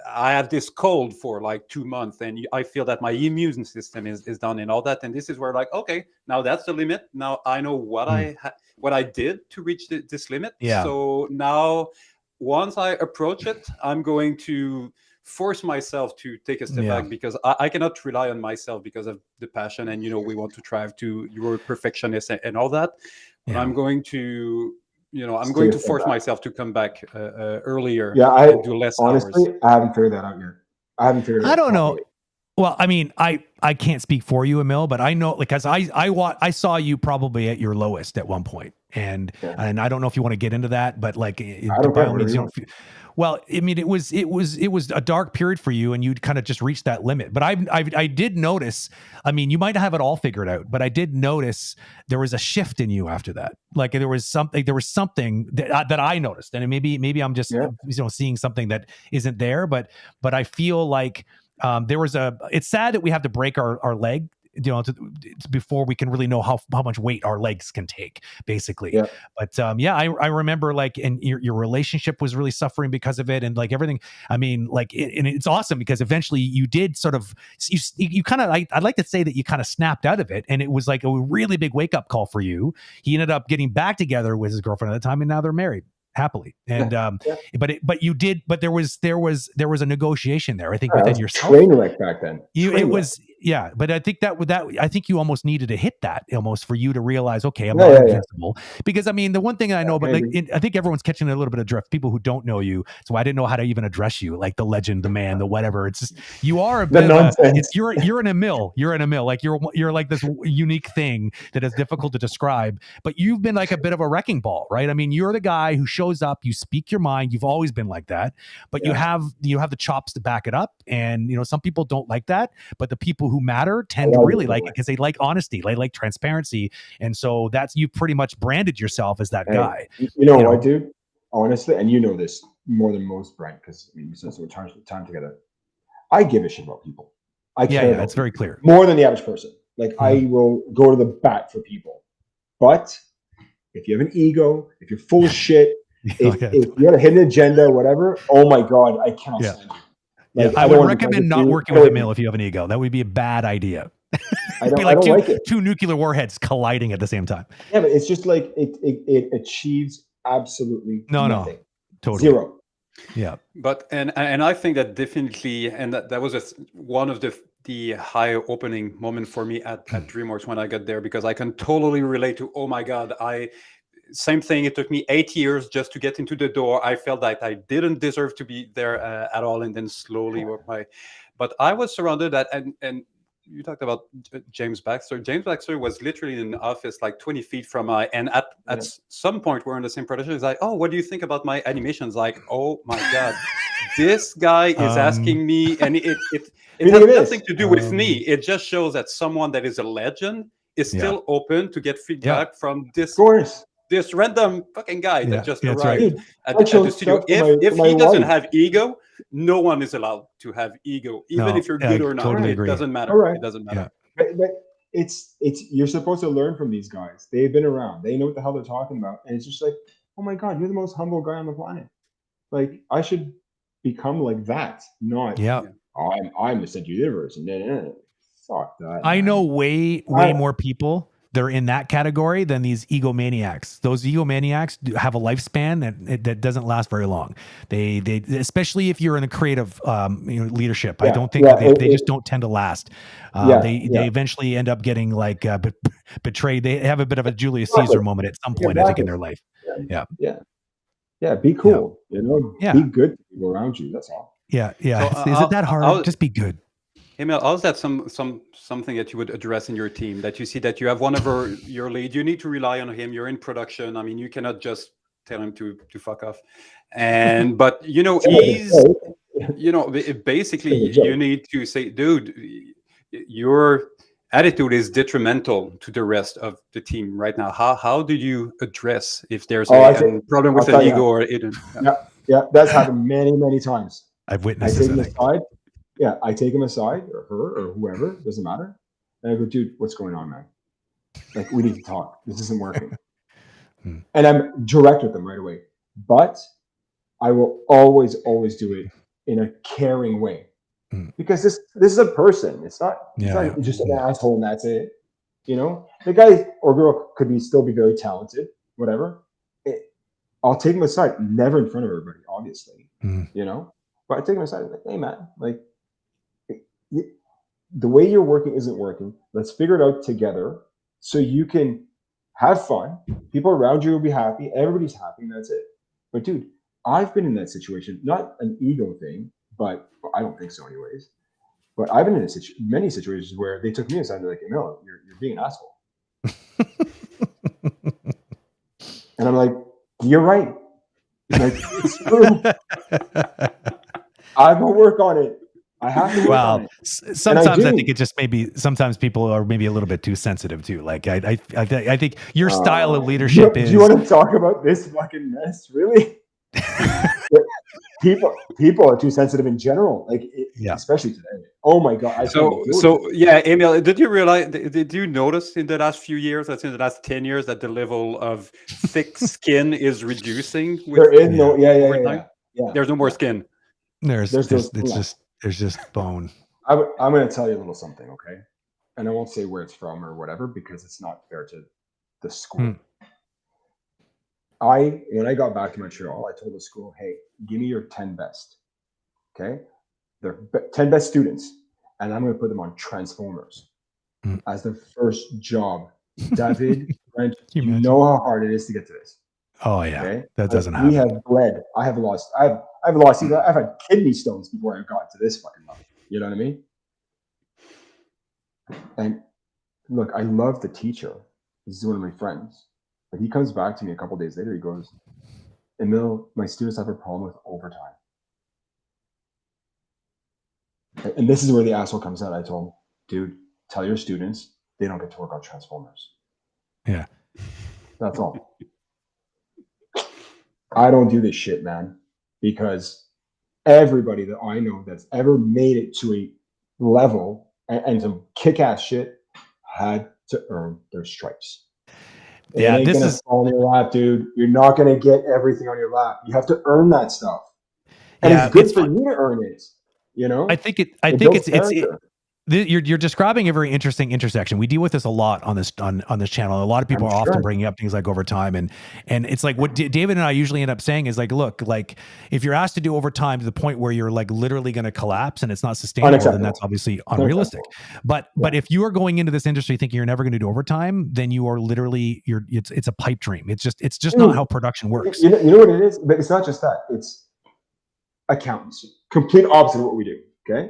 I have this cold for like 2 months, and I feel that my immune system is done and all that. And this is where, like, okay, now that's the limit. Now I know what I did to reach this limit. Yeah. So now, once I approach it, I'm going to force myself to take a step back, because I cannot rely on myself because of the passion. And, we want to strive to, you're a perfectionist and all that. But I'm going to... I'm going to force myself to come back earlier and do less honestly, hours. I haven't figured that out yet. I don't know. Well, I mean, I can't speak for you, Emile, but I know, because I saw you probably at your lowest at one point, and I don't know if you want to get into that, but like, by all means, well, I mean, it was a dark period for you, and you'd kind of just reached that limit. But I did notice. I mean, you might not have it all figured out, but I did notice there was a shift in you after that. Like there was something that I noticed, and maybe I'm just seeing something that isn't there, but I feel like there was it's sad that we have to break our leg, before we can really know how much weight our legs can take, basically. Yeah. But I remember, like, and your relationship was really suffering because of it, and like everything. I mean, like, and it's awesome because eventually you did sort of, you kind of, I'd like to say that you kind of snapped out of it, and it was like a really big wake up call for you. He ended up getting back together with his girlfriend at the time, and now they're married happily. And but there was a negotiation there, I think, within yourself. Train wreck back then. But I think I think you almost needed to hit that almost for you to realize, okay, I'm not invincible. Because I mean, the one thing I know, but I think everyone's catching a little bit of drift. People who don't know you, so I didn't know how to even address you, like the legend, the man, the whatever. It's just, you are a bit you're an Emile. You're an Emile. Like you're like this unique thing that is difficult to describe. But you've been like a bit of a wrecking ball, right? I mean, you're the guy who shows up, you speak your mind. You've always been like that, but you have the chops to back it up. And some people don't like that, but the people who matter tend to really like it because they like honesty, they like transparency, and so you pretty much branded yourself as that guy. What, dude? Honestly, and you know this more than most, Brent, because we spent so much time together. I give a shit about people. I care. That's very clear. More than the average person. Like I will go to the bat for people, but if you have an ego, if you're full of shit, if you have a hidden agenda, whatever, oh my God, I cannot stand you. Like, I would recommend not working with Emile if you have an ego. That would be a bad idea. It'd be like two nuclear warheads colliding at the same time. Yeah, but it's just like it achieves absolutely nothing. Totally. Zero. Yeah. But and I think that definitely, and that was one of the high opening moment for me at DreamWorks when I got there, because I can totally relate to, oh my God, same thing. It took me 8 years just to get into the door. I felt that I didn't deserve to be there at all, and then slowly work but I was surrounded and you talked about James Baxter. James Baxter was literally in an office like 20 feet from and at some point we're in the same production. He's like, oh, what do you think about my animations? Like, oh my God, this guy is asking me, and it has nothing to do with me. It just shows that someone that is a legend is still open to get feedback from this random fucking guy that just arrived at the studio. If he doesn't have ego, no one is allowed to have ego, even if you're good or not. Totally it doesn't matter. Right. It doesn't matter. But it's you're supposed to learn from these guys. They've been around. They know what the hell they're talking about. And it's just like, oh my God, you're the most humble guy on the planet. Like, I should become like that. Not I'm the center of the universe. And fuck that. I know way more people they're in that category than these egomaniacs. Those egomaniacs have a lifespan that doesn't last very long. They especially if you're in a creative leadership. I don't think they just don't tend to last. They eventually end up getting like betrayed. They have a bit of a Julius Caesar moment at some point, I think, in their life. Yeah. Be cool. Be good to people around you. That's all. Yeah. So, is it that hard? Just be good. Emile, how is that something that you would address in your team, that you see that you have one of your lead, you need to rely on him, you're in production. I mean, you cannot just tell him to fuck off. But he's, basically you need to say, dude, your attitude is detrimental to the rest of the team right now. How do you address if there's a problem with an ego or it? Yeah, that's happened many, many times. I've witnessed this. I take him aside, or her, or whoever, doesn't matter. And I go, dude, what's going on, man? Like, we need to talk. This isn't working. And I'm direct with them right away. But I will always do it in a caring way. Because this is a person. It's not just an asshole and that's it. The guy or girl could still be very talented, whatever. I'll take him aside, never in front of everybody, obviously. But I take him aside and like, hey man, like, the way you're working isn't working. Let's figure it out together so you can have fun. People around you will be happy. Everybody's happy, and that's it. But dude, I've been in that situation, not an ego thing, but I don't think so anyways. But I've been in many situations where they took me aside and they're like, no, you're being an asshole. And I'm like, you're right. Like, it's true. I will work on it. I have to work on it. Sometimes I think it just sometimes people are maybe a little bit too sensitive too. Like I think your style of leadership is. Do you want to talk about this fucking mess? Really? People are too sensitive in general, especially today. Oh my god! Emile, did you notice in the last few years, that's in the last 10 years, that the level of thick skin is reducing? There is no, There's no more skin. There's just bone. I'm going to tell you a little something, okay? And I won't say where it's from or whatever because it's not fair to the school. When I got back to Montreal, I told the school, hey, give me your 10 best, okay? They're 10 best students, and I'm going to put them on Transformers as their first job. David, Brent, you know how hard it is to get to this. Oh yeah, okay? That doesn't happen. We have bled. I've had kidney stones before I got to this fucking level. You know what I mean? And look, I love the teacher. This is one of my friends. But he comes back to me a couple days later. He goes, Emile, my students have a problem with overtime. And this is where the asshole comes out. I told him, dude, tell your students they don't get to work on Transformers. Yeah. That's all. I don't do this shit, man, because everybody that I know that's ever made it to a level and some kick-ass shit had to earn their stripes. Yeah, this is fall on your lap, dude. You're not gonna get everything on your lap. You have to earn that stuff, and it's good for you to earn it. I think it's you're describing a very interesting intersection. We deal with this a lot on this channel. A lot of people are often bringing up things like overtime, and it's like what David and I usually end up saying is like, look, like if you're asked to do overtime to the point where you're like literally going to collapse and it's not sustainable, then that's obviously unrealistic. But if you are going into this industry thinking you're never going to do overtime, then you are literally it's a pipe dream. It's just not how production works. You know what it is, but it's not just that. It's accountants. Complete opposite of what we do. Okay,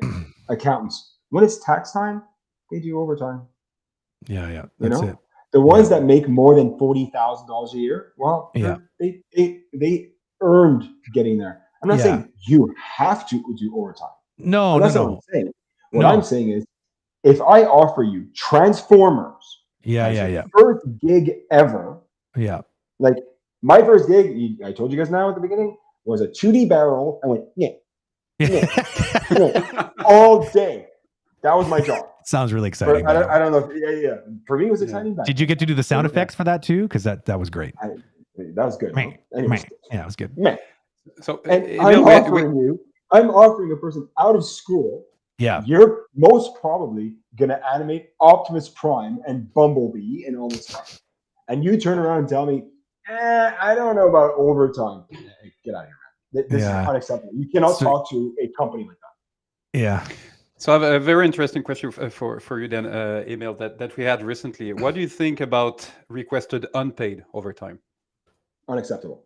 accountants. When it's tax time, they do overtime. Yeah, that's it. The ones that make more than $40,000 a year, well, they earned getting there. I'm not saying you have to do overtime. No. What I'm saying. What I'm saying is, if I offer you Transformers, first gig ever, like my first gig, I told you guys now at the beginning, was a 2D barrel. I went all day. That was my job. Sounds really exciting. I don't know. For me, it was exciting. Did you get to do the sound effects for that too? Because that was great. That was good. Anyways. Yeah, it was good. So I'm offering a person out of school Yeah. You're most probably going to animate Optimus Prime and Bumblebee and all this stuff. And you turn around and tell me, I don't know about overtime. Get out of here, man. This is unacceptable. You cannot talk to a company like that. Yeah. So I have a very interesting question for you then, Emile, that we had recently. What do you think about requested unpaid overtime? Unacceptable.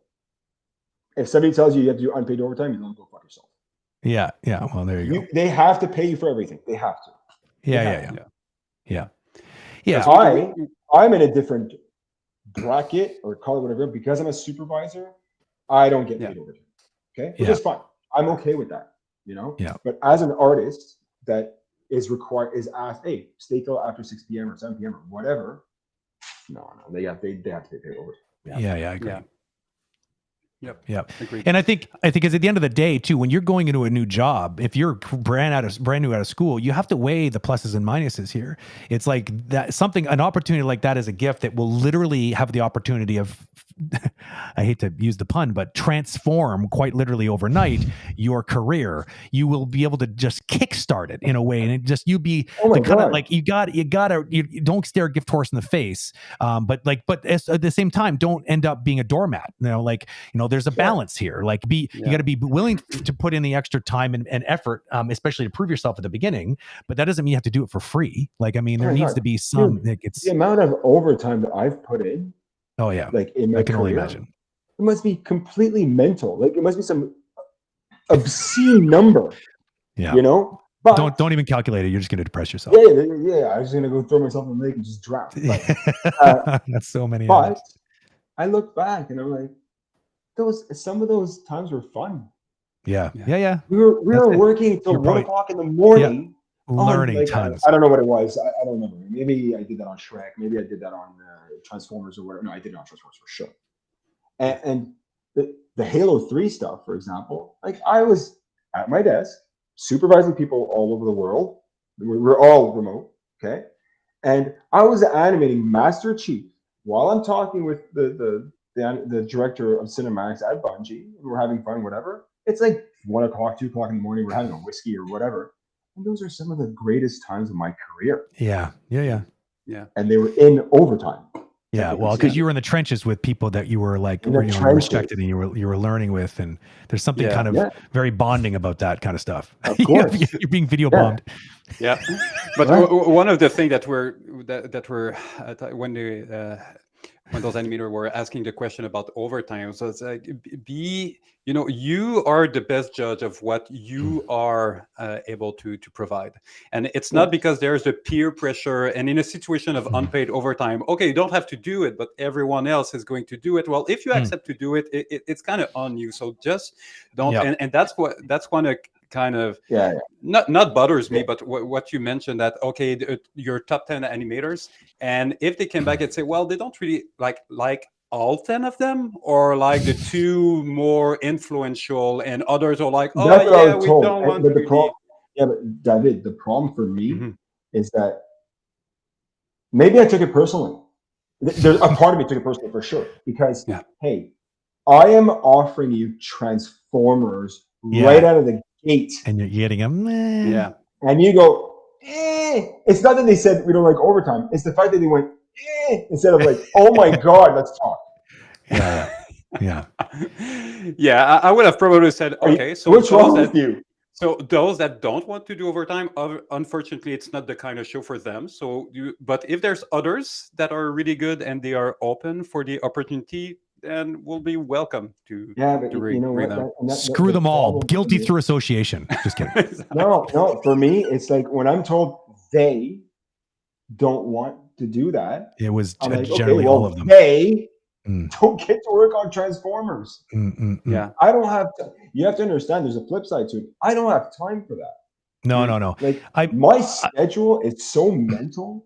If somebody tells you have to do unpaid overtime, you don't go fuck yourself. Yeah. Well, there you go. They have to pay you for everything. They have to. Yeah. I'm in a different bracket, or call it whatever, because I'm a supervisor. I don't get paid overtime. Okay, which is fine. I'm okay with that. Yeah. But as an artist that is asked, hey, stay till after 6 p.m. or 7 p.m. or whatever. No, they have to be paid overtime. Yeah, I agree. Yep. Agreed. And I think because at the end of the day too, when you're going into a new job, if you're brand new out of school, you have to weigh the pluses and minuses here. It's like that an opportunity like that is a gift that will literally have the opportunity of, I hate to use the pun, but transform quite literally overnight your career. You will be able to just kickstart it in a way, and it just you don't stare a gift horse in the face. But at the same time, don't end up being a doormat. There's a balance here. You got to be willing to put in the extra time and effort, especially to prove yourself at the beginning. But that doesn't mean you have to do it for free. There needs to be some. The amount of overtime that I've put in. Oh yeah, in my I can career, only imagine. It must be completely mental. It must be some obscene number. Yeah, But don't even calculate it. You're just going to depress yourself. Yeah. I was just going to go throw myself in the lake and just drown. But, that's so many. But I look back and I'm like, some of those times were fun. Yeah. We were working till 1 o'clock in the morning. Learning tons. I don't know what it was. I don't remember. Maybe I did that on Shrek. Maybe I did that on Transformers or whatever. No, I did it on Transformers for sure. And the Halo 3 stuff, for example, I was at my desk supervising people all over the world. We're all remote, okay? And I was animating Master Chief while I'm talking with the director of cinematics at Bungie. We're having fun, whatever. It's like 1 o'clock, 2 o'clock in the morning. We're having a whiskey or whatever. And those are some of the greatest times of my career. Yeah. And they were in overtime. Yeah, well, because you were in the trenches with people that you were respected and you were learning with, and there's something kind of very bonding about that kind of stuff. Of course, you're being video bombed. Yeah, but one of the things that were when those animators were asking the question about overtime, so it's like you are the best judge of what you are able to provide, and it's not because there's a peer pressure. And in a situation of unpaid overtime, okay, you don't have to do it, but everyone else is going to do it. Well, if you accept to do it, it's kind of on you. So just don't. And that's one of kind of not bothers me, but what you mentioned, that your top 10 animators, and if they came back and say, well, they don't really like all 10 of them, or like the 2 more influential, and others are like, we don't want to. But David, the problem for me is that maybe I took it personally. There's a part of me took it personally for sure, because hey, I am offering you Transformers right out of the gate, and you're getting them, and you go, It's not that they said we don't like overtime. It's the fact that they went instead of like, oh my god, let's talk. Yeah. I would have probably said, okay, so what's wrong with you? So those that don't want to do overtime, unfortunately, it's not the kind of show for them. But if there's others that are really good and they are open for the opportunity, then we'll be welcome to. But you know what? Screw them all. Guilty through association. Just kidding. Exactly. No. For me, it's like when I'm told they don't want to do that. It was generally all of them. They don't get to work on Transformers. Yeah, I don't have to. You have to understand. There's a flip side to it. I don't have time for that. No. Like my schedule is so mental.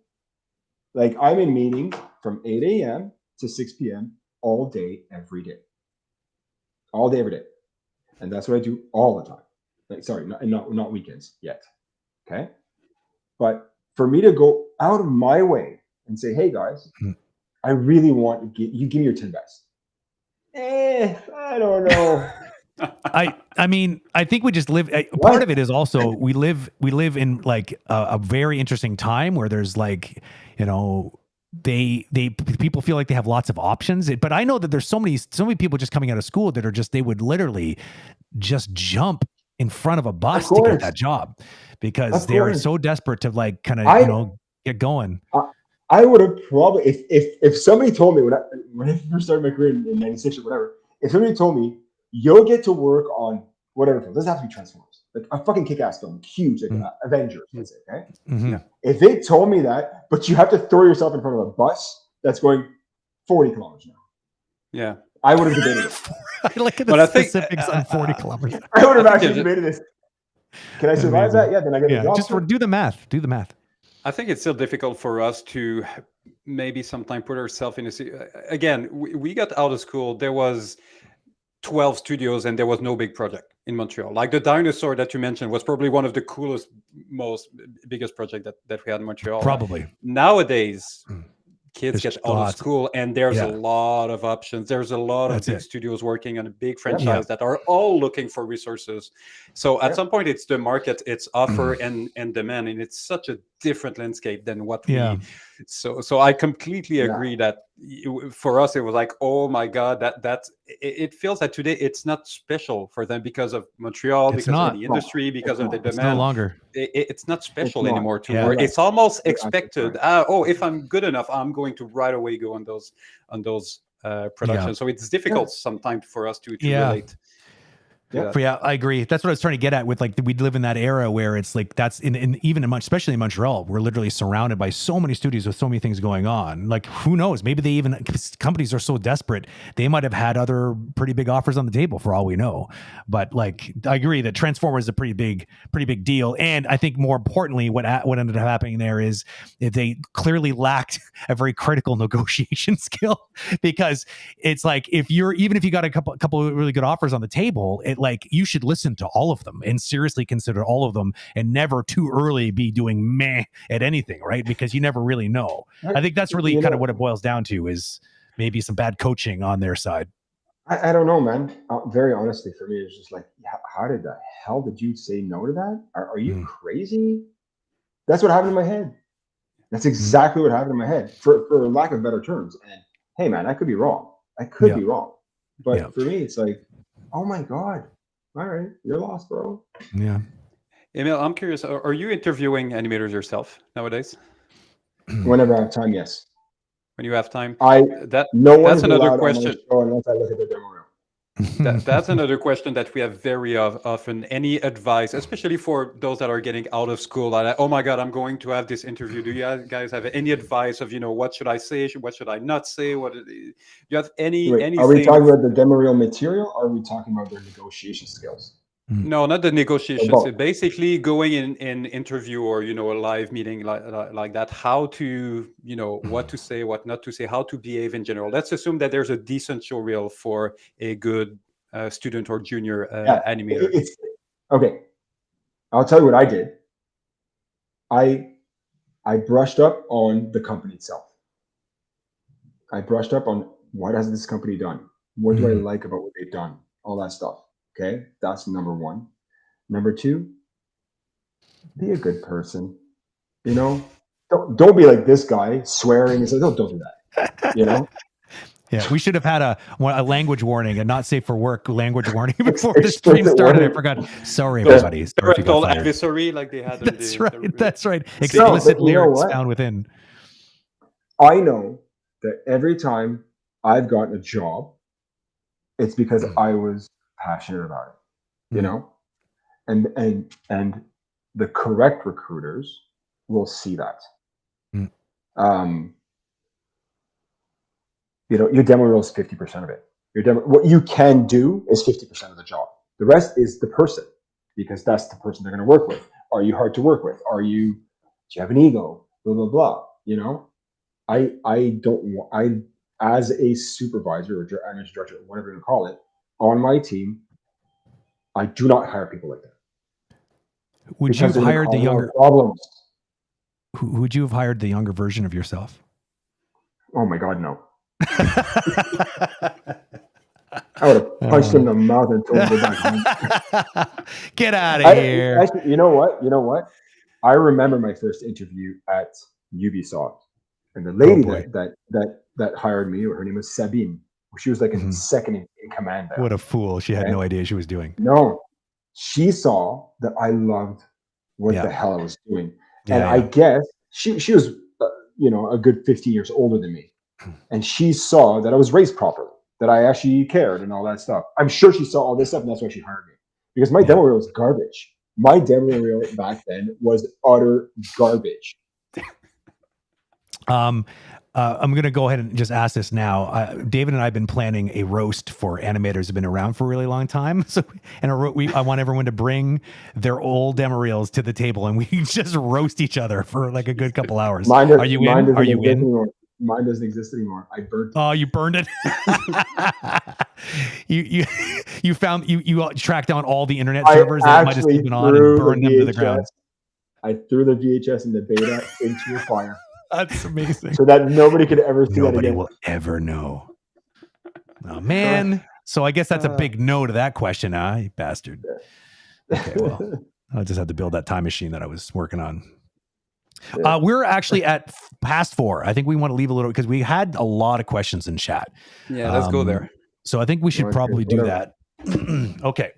Like I'm in meetings from 8 a.m. to 6 p.m. all day, every day. All day, every day. And that's what I do all the time. Like, sorry, not weekends yet. Okay. But for me to go out of my way and say, hey guys, I really want you give me your 10 best. I don't know. I mean, I think we just live. Part of it is also we live in like a very interesting time where there's like, you know, people feel like they have lots of options. But I know that there's so many people just coming out of school that are just, they would literally just jump in front of a bus to get that job because they're so desperate to like kind of, you know, get going. I would have probably, if somebody told me when I first started my career in 96 or whatever, if somebody told me you'll get to work on whatever film, doesn't have to be Transformers, like a fucking kick-ass film, huge, like Avengers, let's say, okay? Yeah. If they told me that, but you have to throw yourself in front of a bus that's going 40 kilometers an hour. Yeah. I would have debated it. I look at the specifics on 40 kilometers. I would have actually debated this. Can I survive that? Yeah, then I get a job. Just do the math. Do the math. I think it's still difficult for us to maybe sometimes put ourselves in again, we got out of school, there was 12 studios and there was no big project in Montreal. Like the dinosaur that you mentioned was probably one of the coolest, biggest project that we had in Montreal. Probably. Nowadays, kids get out of school and there's a lot of options. There's a lot of big studios working on a big franchise that are all looking for resources. So at some point it's the market, it's offer and demand, and it's such a different landscape than what we so I completely agree that for us it was like, oh my god, that it feels that today it's not special for them because of Montreal, because of the industry, because of the demand. It's no longer. It's not special anymore to work. It's almost expected. If I'm good enough, I'm going to right away go on those productions. So it's difficult sometimes for us to relate. Yeah, I agree. That's what I was trying to get at with like, we live in that era where it's like, that's especially in Montreal, we're literally surrounded by so many studios with so many things going on. Like, who knows? Maybe companies are so desperate, they might have had other pretty big offers on the table for all we know. But like, I agree that Transformers is a pretty big deal. And I think more importantly, what ended up happening there is they clearly lacked a very critical negotiation skill, because it's like, even if you got a couple of really good offers on the table, like, you should listen to all of them and seriously consider all of them, and never too early be doing meh at anything, right? Because you never really know. I think that's really kind of what it boils down to, is maybe some bad coaching on their side. I don't know, man. Very honestly, for me, it's just like, how did the hell did you say no to that? Are you crazy? That's what happened in my head. That's exactly what happened in my head, for lack of better terms. And hey, man, I could be wrong. I could be wrong. But for me, it's like, oh my God. All right, you're lost, bro. Yeah. Emile, I'm curious, are you interviewing animators yourself nowadays? Whenever I have time, yes. When you have time? That's another question. Unless I look at the demo reel. That's another question that we have very often. Any advice, especially for those that are getting out of school, like, oh my God, I'm going to have this interview. Do you guys have any advice of, what should I say? What should I not say? Do you have anything? Are we talking about the demo reel material, or are we talking about their negotiation skills? No, not the negotiations. Basically going in interview or, a live meeting like that, how to, what to say, what not to say, how to behave in general. Let's assume that there's a decent show reel for a good student or junior animator. Okay. I'll tell you what I did. I brushed up on the company itself. I brushed up on, what has this company done? What do I like about what they've done? All that stuff. Okay, that's number one. Number two, be a good person. Don't be like this guy swearing and say, don't do that. Yeah, we should have had a language warning, a not safe for work language warning before the stream started. I forgot. Sorry, everybody. Parental advisory, like they had. That's right. Explicit lyrics found within. I know that every time I've gotten a job, it's because I was passionate about it, and the correct recruiters will see that. Your demo reel is 50% of it. What you can do is 50% of the job. The rest is the person, because that's the person they're going to work with. Are you hard to work with? Do you have an ego? Blah blah blah. I as a supervisor or managing director, whatever you call it, on my team, I do not hire people like that. Would you have hired the younger problems? Would you have hired the younger version of yourself? Oh my God, no. I would have punched him in the mouth and told him to go back home. Get out of here. Actually, you know what? I remember my first interview at Ubisoft, and the lady that hired me, her name was Sabine. She was like a second in command there. What a fool. She had no idea she was doing. No, she saw that I loved what the hell I was doing. And I guess she was, a good 15 years older than me. And she saw that I was raised properly, that I actually cared and all that stuff. I'm sure she saw all this stuff, and that's why she hired me. Because my demo reel was garbage. My demo reel back then was utter garbage. I'm going to go ahead and just ask this now. David and I have been planning a roast for animators who've been around for a really long time. So, and I want everyone to bring their old demo reels to the table, and we just roast each other for like a good couple hours. Are you in? Are you in? Anymore. Mine doesn't exist anymore. I burned it. Oh, you burned it. you found you tracked down all the internet servers that might have been on and burned them to the ground. I threw the VHS and the beta into a fire. That's amazing. So that nobody could ever see that again. Nobody will ever know. Oh, man. So I guess that's a big no to that question, huh? You bastard. Okay, well, I'll just have to build that time machine that I was working on. Yeah. We're actually at past 4. I think we want to leave a little because we had a lot of questions in chat. Yeah, let's go there. So I think we should probably do that. Okay.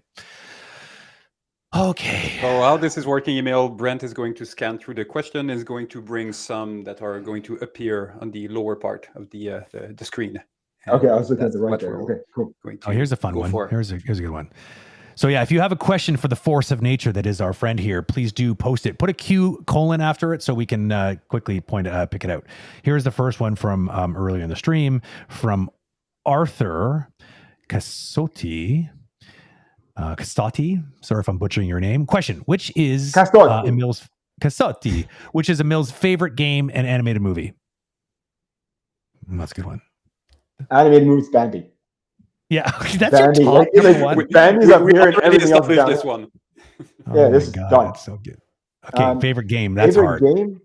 So while this is working, Emile, Brent is going to scan through the question, is going to bring some that are going to appear on the lower part of the screen. Okay, I was looking at the right there. Okay, cool. Here's a fun one. Here's a good one. So yeah, if you have a question for the force of nature that is our friend here, please do post it. Put a Q : after it so we can quickly pick it out. Here's the first one from earlier in the stream from Arthur Cassotti. Cassotti. Sorry if I'm butchering your name. Question: which is Emile's Cassotti? Which is Emile's favorite game and animated movie? That's a good one. Animated movie, Bambi. Yeah, that's Bambi, your top one. Bambi's up here and everything else down. This one. Yeah, this is done. That's so good. Okay, favorite game. That's hard. Game?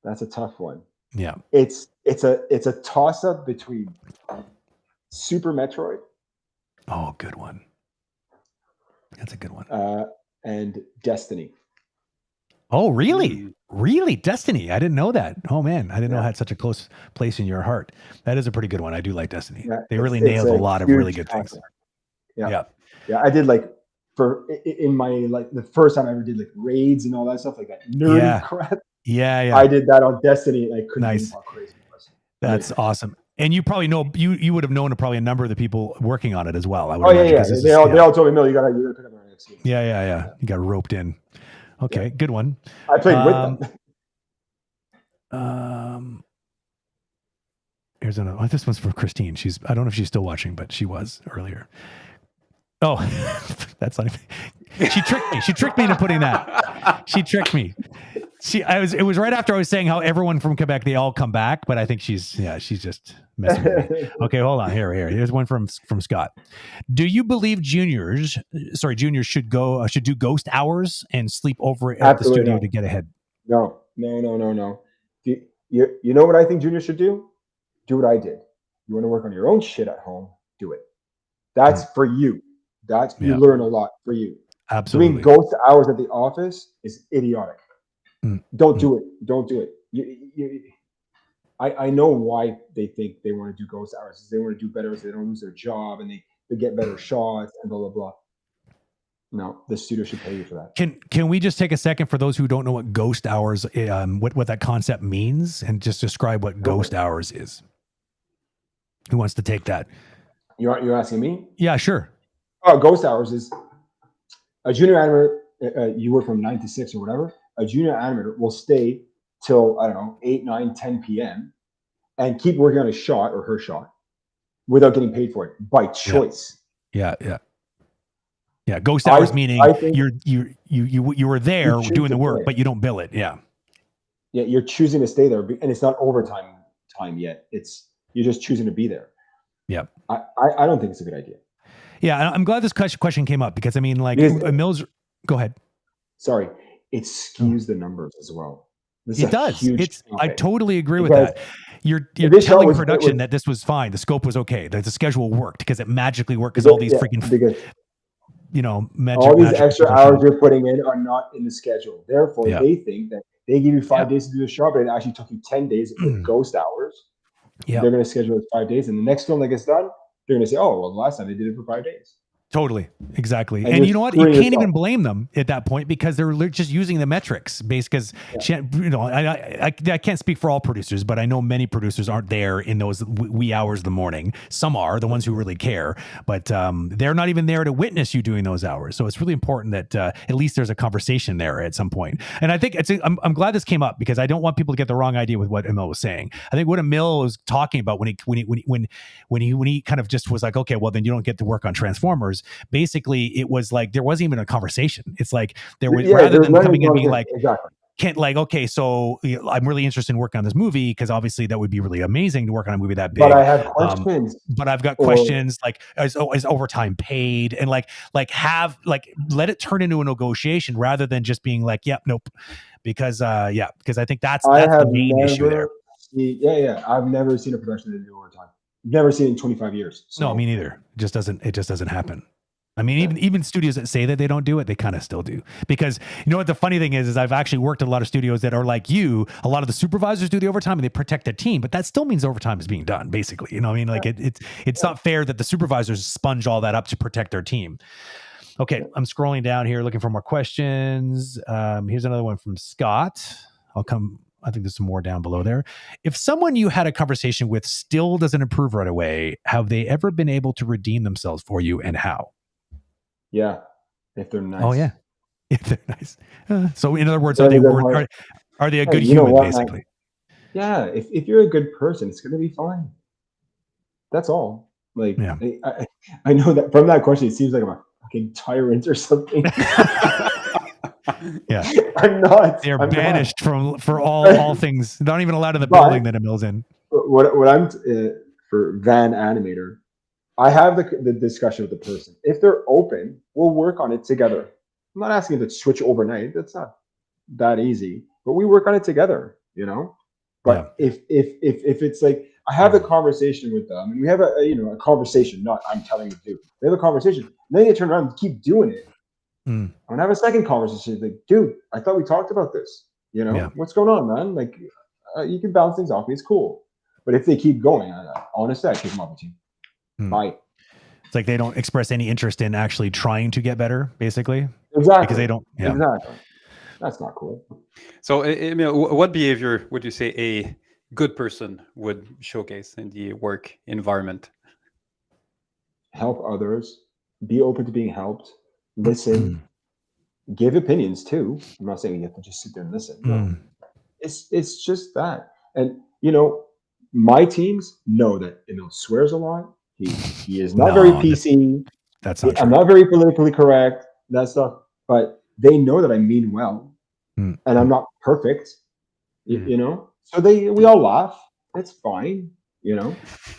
That's a tough one. Yeah, it's a toss up between Super Metroid. Oh, good one. That's a good one. And Destiny. Oh, really? Really? Destiny. I didn't know that. Oh, man. I didn't know it had such a close place in your heart. That is a pretty good one. I do like Destiny. Yeah, they really nailed a lot of really good things. Yeah. I did in my the first time I ever did raids and all that stuff, like that nerdy crap. Yeah. I did that on Destiny, and I couldn't believe how crazy it was. That's awesome. And you probably know you would have known probably a number of the people working on it as well. I would They all told me, "No, you gotta pick up our next game." Yeah. You got roped in. Okay, good one. I played with them. Here's another. This one's for Christine. I don't know if she's still watching, but she was earlier. Oh, that's not even. She tricked me. She tricked me into putting that. She tricked me. It was right after I was saying how everyone from Quebec, they all come back, but I think she's just messing with me. Okay, hold on. Here's one from Scott. Do you believe juniors should do ghost hours and sleep over at the studio to get ahead? No. You know what I think juniors should do? Do what I did. You want to work on your own shit at home? Do it. That's for you. You learn a lot for you. Absolutely. Doing ghost hours at the office is idiotic. Don't do it. I know why they think they want to do ghost hours. They want to do better so they don't lose their job and they get better shots and blah, blah, blah. No, the studio should pay you for that. Can we just take a second for those who don't know what ghost hours, what that concept means, and just describe what ghost hours is? Who wants to take that? You're asking me? Yeah, sure. Oh, ghost hours is a junior animator. You work from 9 to 6 or whatever. A junior animator will stay till, I don't know, 8, 9, 10 p.m. and keep working on his shot or her shot without getting paid for it by choice. Yeah. Ghost hours meaning you were there doing the work, but you don't bill it. Yeah, you're choosing to stay there, and it's not overtime time yet. You're just choosing to be there. Yeah, I don't think it's a good idea. Yeah, I'm glad this question came up because Emile's. Go ahead. Sorry. It skews the numbers as well. It does. Huge I totally agree with because that. You're telling production that this was fine. The scope was okay. That the schedule worked because it magically worked because all these freaking, all these extra hours you're putting in are not in the schedule. Therefore, they think that they give you 5 days to do the job, but it actually took you 10 days with ghost hours. Yeah. They're going to schedule it 5 days. And the next film that gets done, they're going to say, oh, well, the last time they did it for 5 days. Totally. Exactly. And you know what? You can't even blame them at that point because they're just using the metrics based because, I can't speak for all producers, but I know many producers aren't there in those wee hours of the morning. Some are the ones who really care, but they're not even there to witness you doing those hours. So it's really important that at least there's a conversation there at some point. And I think I'm glad this came up because I don't want people to get the wrong idea with what Emile was saying. I think what Emile was talking about when he kind of just was like, okay, well then you don't get to work on Transformers. Basically, it was like there wasn't even a conversation. It's like there was rather than coming in and being like, can't like, okay, so I'm really interested in working on this movie because obviously that would be really amazing to work on a movie that big. But I have questions. But I've got questions like, is overtime paid? And like let it turn into a negotiation rather than just being like, yep, nope. Because because I think that's the main issue there. I've never seen a production that do overtime. Never seen it in 25 years. So. No, me neither. It just doesn't happen. I mean, even studios that say that they don't do it, they kind of still do. Because you know what the funny thing is I've actually worked at a lot of studios that are like you. A lot of the supervisors do the overtime and they protect the team, but that still means overtime is being done, basically. You know what I mean? Like it's not fair that the supervisors sponge all that up to protect their team. Okay, I'm scrolling down here looking for more questions. Here's another one from Scott. I think there's some more down below there. If someone you had a conversation with still doesn't improve right away, have they ever been able to redeem themselves for you and how? Yeah, if they're nice. Oh yeah, if they're nice. So in other words, are they a good human, basically? Yeah, if you're a good person, it's going to be fine. That's all. Like, I know that from that question, it seems like I'm a fucking tyrant or something. Yeah, I'm not. They're banished for all things. Not even allowed in the building that Emile's in. What I'm for Van Animator, I have the discussion with the person. If they're open, we'll work on it together. I'm not asking them to switch overnight. That's not that easy. But we work on it together, you know. But if it's like I have the conversation with them, and we have a conversation. Not I'm telling you to do. We have a conversation, and then they turn around and keep doing it. I'm gonna have a second conversation. Like, dude, I thought we talked about this. You know, what's going on, man? Like, you can bounce things off me. It's cool. But if they keep going, honestly, I kick them off the team. Bye. It's like they don't express any interest in actually trying to get better, basically. Exactly. Because they don't. Yeah. Exactly. That's not cool. So, Emile, what behavior would you say a good person would showcase in the work environment? Help others. Be open to being helped. Listen. Give opinions too. I'm not saying you have to just sit there and listen. No. It's just that. And my teams know that Emile swears a lot. He is not very PC. That's not true. I'm not very politically correct, that stuff. But they know that I mean well, and I'm not perfect. So we all laugh. It's fine.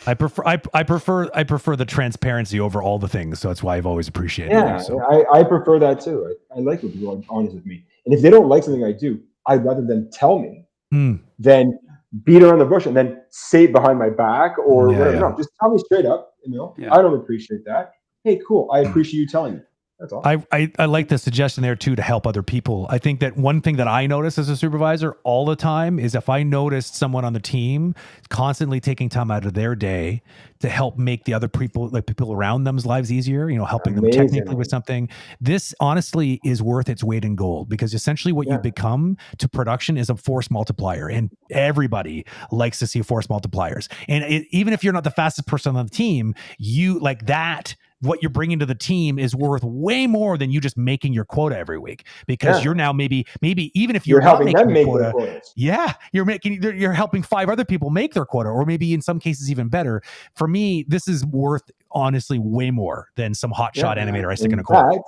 I prefer the transparency over all the things. So that's why I've always appreciated it. Yeah, so. I prefer that too. I like when people are honest with me. And if they don't like something I do, I'd rather them tell me than beat around the bush and then say it behind my back or whatever. Yeah. No, just tell me straight up. I don't appreciate that. Hey, cool. I appreciate you telling me. That's all. I like the suggestion there too to help other people. I think that one thing that I notice as a supervisor all the time is if I noticed someone on the team constantly taking time out of their day to help make the other people, like people around them's lives easier, helping them technically with something. This honestly is worth its weight in gold because essentially what you become to production is a force multiplier, and everybody likes to see force multipliers. And even if you're not the fastest person on the team, you like that. What you're bringing to the team is worth way more than you just making your quota every week because you're now maybe even if you're not helping making them make quota, their quotas. You're helping 5 other people make their quota, or maybe in some cases even better. For me, this is worth honestly way more than some hotshot animator I stick in a corner.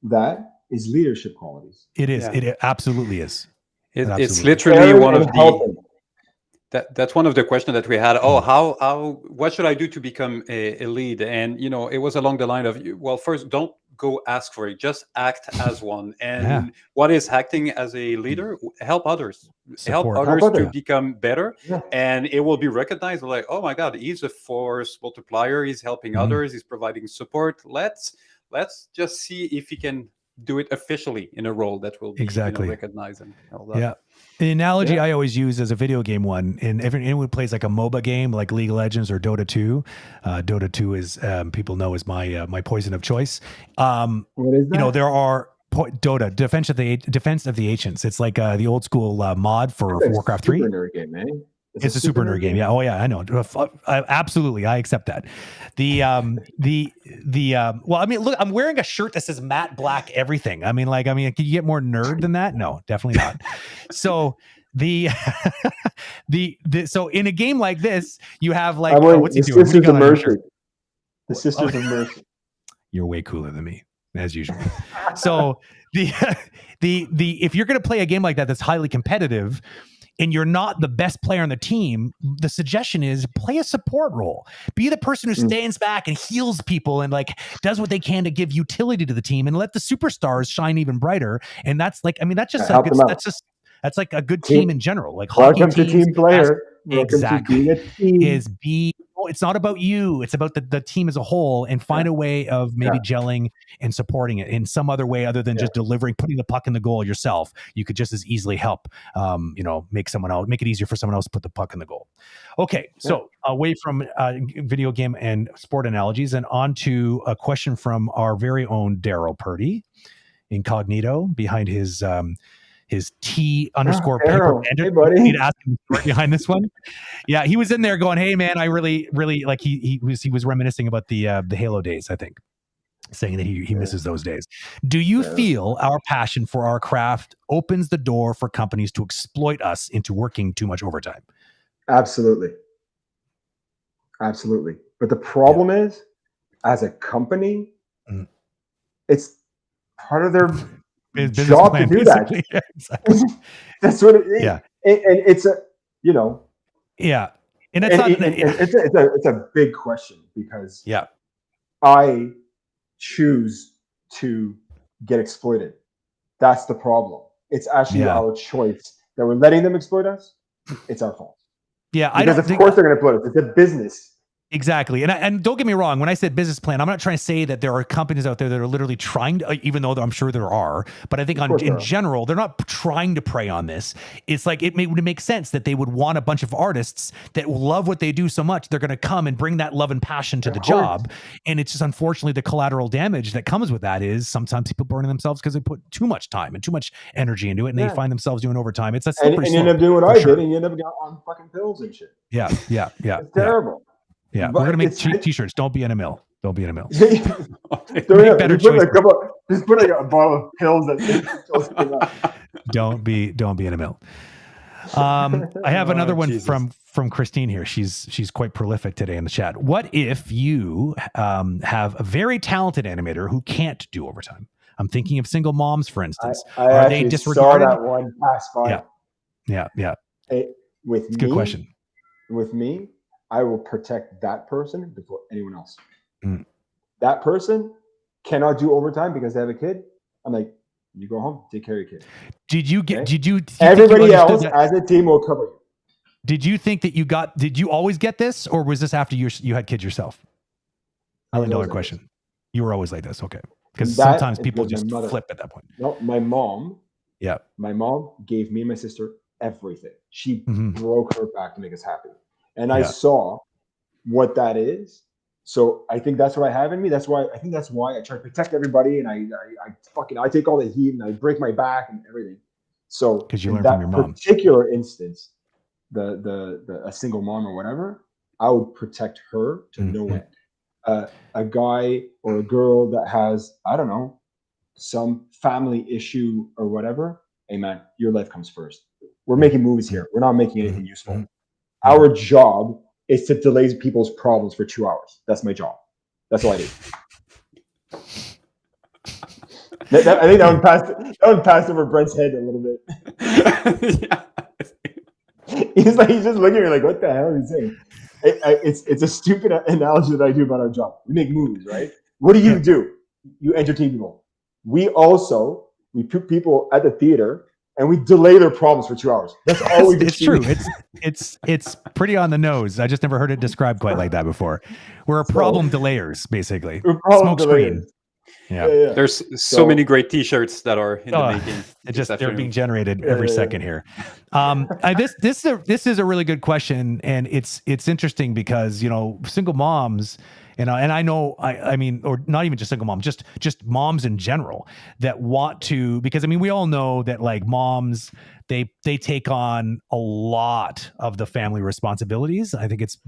That is leadership qualities. It is. It absolutely is. It's literally one of the That's one of the questions that we had. Oh, what should I do to become a lead? And it was along the line of, well, first, don't go ask for it, just act as one. And what is acting as a leader? Help others. Help others to become better, and it will be recognized like, oh my God, he's a force multiplier. He's helping others. He's providing support. Let's just see if he can do it officially in a role that will be recognized and all that. Yeah. The analogy I always use as a video game one, and anyone who plays like a MOBA game like League of Legends or Dota 2. Dota 2 is people know is my poison of choice. What is that? There are Dota, Defense of the Ancients. It's like the old school mod for Warcraft 3. Super nerd game, man. It's a super nerd game. Yeah. Oh yeah, I know. Absolutely. I accept that. Well, I mean, look, I'm wearing a shirt that says matte black everything. I mean, can you get more nerd than that? No, definitely not. So so in a game like this, you have like, what's he doing? Sisters of Mercy. The Sisters of Mercy. You're way cooler than me, as usual. So if you're going to play a game like that, that's highly competitive, and you're not the best player on the team, the suggestion is play a support role. Be the person who stands back and heals people and like does what they can to give utility to the team, and let the superstars shine even brighter. And that's like, I mean, that's just a good, that's like a good team in general. Like welcome to team player. Exactly. It's not about you. It's about the team as a whole, and find a way of maybe gelling and supporting it in some other way other than just delivering, putting the puck in the goal yourself. You could just as easily help, make it easier for someone else to put the puck in the goal. Okay. So away from video game and sport analogies and on to a question from our very own Daryl Purdy, incognito behind his T _ paper. Hey, buddy. Need to ask him behind this one. Yeah, he was in there going, "Hey, man, I really like." He was reminiscing about the Halo days. I think, saying that he misses those days. Do you feel our passion for our craft opens the door for companies to exploit us into working too much overtime? Absolutely. But the problem is, as a company, it's part of their job to do that. Yeah, exactly. That's what it is. Yeah. And it's a, Yeah. And it's a big question because I choose to get exploited. That's the problem. It's actually our choice that we're letting them exploit us. It's our fault. Yeah. Because of course they're going to exploit us. It's a business. Exactly. And don't get me wrong. When I said business plan, I'm not trying to say that there are companies out there that are literally trying to, even though I'm sure there are, but I think in general, they're not trying to prey on this. It's like, would make sense that they would want a bunch of artists that love what they do so much. They're going to come and bring that love and passion to the job. And it's just, unfortunately, the collateral damage that comes with that is sometimes people burning themselves because they put too much time and too much energy into it. And they find themselves doing overtime. It's a slippery slope. And you end up doing what I did, and you end up on fucking pills and shit. Yeah. It's terrible. Yeah, we're gonna make t-shirts. Don't be an Emile. Don't be an Emile. Just put like a bottle of pills that. Don't be an Emile. I have another one from Christine here. She's quite prolific today in the chat. What if you have a very talented animator who can't do overtime? I'm thinking of single moms, for instance. Are they disregarded? Saw that one pass by. Yeah. Good question. With me, I will protect that person before anyone else. That person cannot do overtime because they have a kid. I'm like, you go home, take care of your kid. Everybody else as a team will cover you. Did you think that did you always get this, or was this after you had kids yourself? $1,000,000 question. You were always like this. Okay. Because sometimes people just flip at that point. No, my mom gave me and my sister everything. She broke her back to make us happy. And I saw what that is. So I think that's what I have in me. That's why I try to protect everybody, and I take all the heat and I break my back and everything. So because you learned from your mom. Particular instance, a single mom or whatever, I would protect her to no end. A guy or a girl that has, I don't know, some family issue or whatever, hey man, your life comes first. We're making movies here. We're not making anything useful. Our job is to delay people's problems for 2 hours. That's my job. That's all I do. I think that one passed over Brent's head a little bit. he's just looking at me like, what the hell is he saying? It's a stupid analogy that I do about our job. We make movies, right? What do? You entertain people. We put people at the theater and we delay their problems for 2 hours. That's all we do. It's true. It's pretty on the nose. I just never heard it described quite like that before. We're problem delayers, basically. Smoke screen. Yeah. There's so many great T-shirts that are in the making. They're being generated every second here. This is a really good question, and it's interesting because single moms, and I know I mean, or not even just single moms, just moms in general that want to, because I mean we all know that like moms, they take on a lot of the family responsibilities. I think it's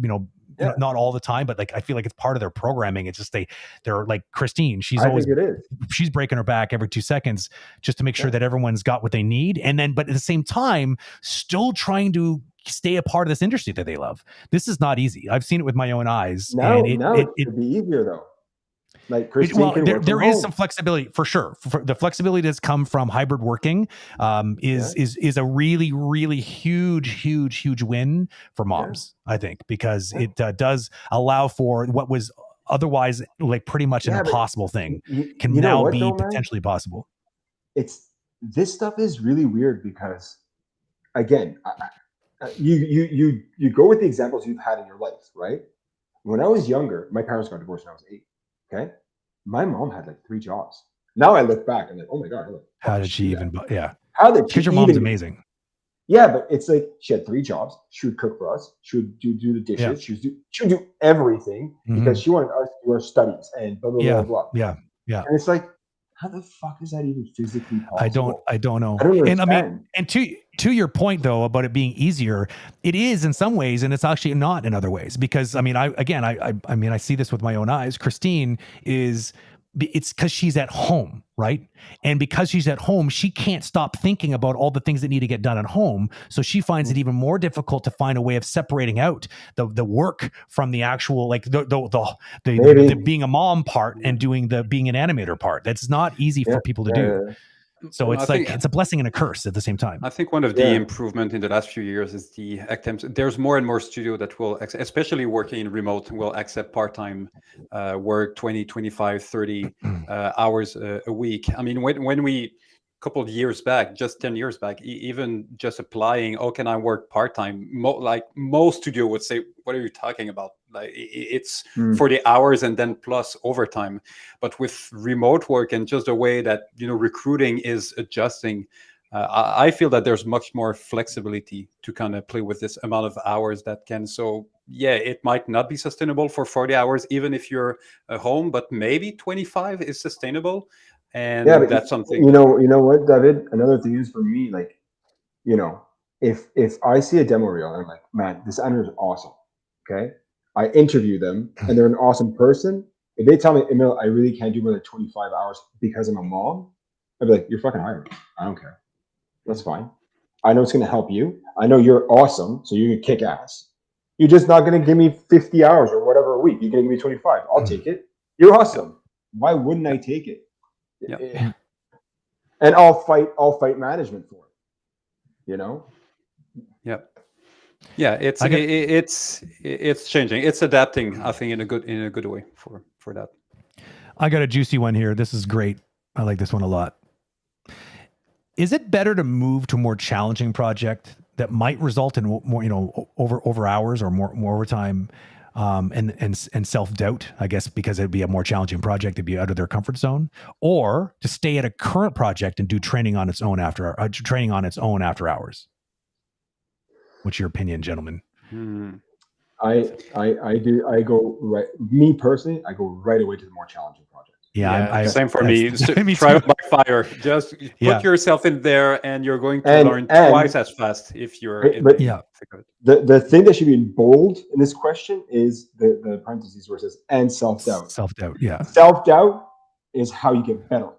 not all the time, but like I feel like it's part of their programming. It's just they're like Christine. She's breaking her back every 2 seconds just to make sure that everyone's got what they need, but at the same time, still trying to stay a part of this industry that they love. This is not easy. I've seen it with my own eyes. It'd be easier though. Like Christine there is some flexibility for sure. The flexibility that's come from hybrid working is a really, really huge win for moms, I think, because it does allow for what was otherwise like pretty much an impossible thing can now be potentially possible. This stuff is really weird because, again, you go with the examples you've had in your life, right? When I was younger, my parents got divorced when I was 8. Okay, my mom had like 3 jobs. Now I look back and like, oh my god, how did she even? How did? Because your mom's amazing. Yeah, but it's like she had 3 jobs. She would cook for us. She would do the dishes. Yeah. She would do everything because she wanted us to do our studies and blah blah blah. Yeah. And it's like, how the fuck is that even physically possible? I don't know. I don't understand. And I mean, and to your point though about it being easier, it is in some ways, and it's actually not in other ways. Because I mean, I see this with my own eyes. Christine it's because she's at home, right? And because she's at home, she can't stop thinking about all the things that need to get done at home. So she finds it even more difficult to find a way of separating out the work from the actual, like the being a mom part and doing the being an animator part. That's not easy for people to do. So it's it's a blessing and a curse at the same time. I think one of the improvement in the last few years is the attempts. There's more and more studio that will, especially working in remote, will accept part-time work, 20, 25, 30 hours a week. I mean, when we, couple of years back, just 10 years back, even just applying, oh, can I work part-time? Like most studio would say, what are you talking about? Like it's 40 hours and then plus overtime. But with remote work and just the way that, recruiting is adjusting, I feel that there's much more flexibility to kind of play with this amount of hours that can. So yeah, it might not be sustainable for 40 hours, even if you're at home, but maybe 25 is sustainable. And that's something. You know what, David? Another thing is for me, like, if I see a demo reel and I'm like, man, this animator is awesome. Okay, I interview them and they're an awesome person. If they tell me, Emile, I really can't do more than 25 hours because I'm a mom, I'd be like, you're fucking hired. I don't care. That's fine. I know it's going to help you. I know you're awesome, so you can kick ass. You're just not going to give me 50 hours or whatever a week. You're going to give me 25. I'll take it. You're awesome. Why wouldn't I take it? Yeah. And I'll fight management for it. Yeah, it's changing. It's adapting, I think, in a good way for that. I got a juicy one here. This is great. I like this one a lot. Is it better to move to a more challenging project that might result in more, over hours or more overtime, and self-doubt, I guess, because it'd be a more challenging project, it'd be out of their comfort zone, or to stay at a current project and do training on its own after hours? What's your opinion, gentlemen? I go right. Me personally, I go right away to the more challenging project. Yeah, same for me. Trial by fire. Just put yourself in there, and you're going to learn twice as fast if you're. The thing that should be in bold in this question is the parentheses where it says and self-doubt. Self-doubt, yeah. Self-doubt is how you get better.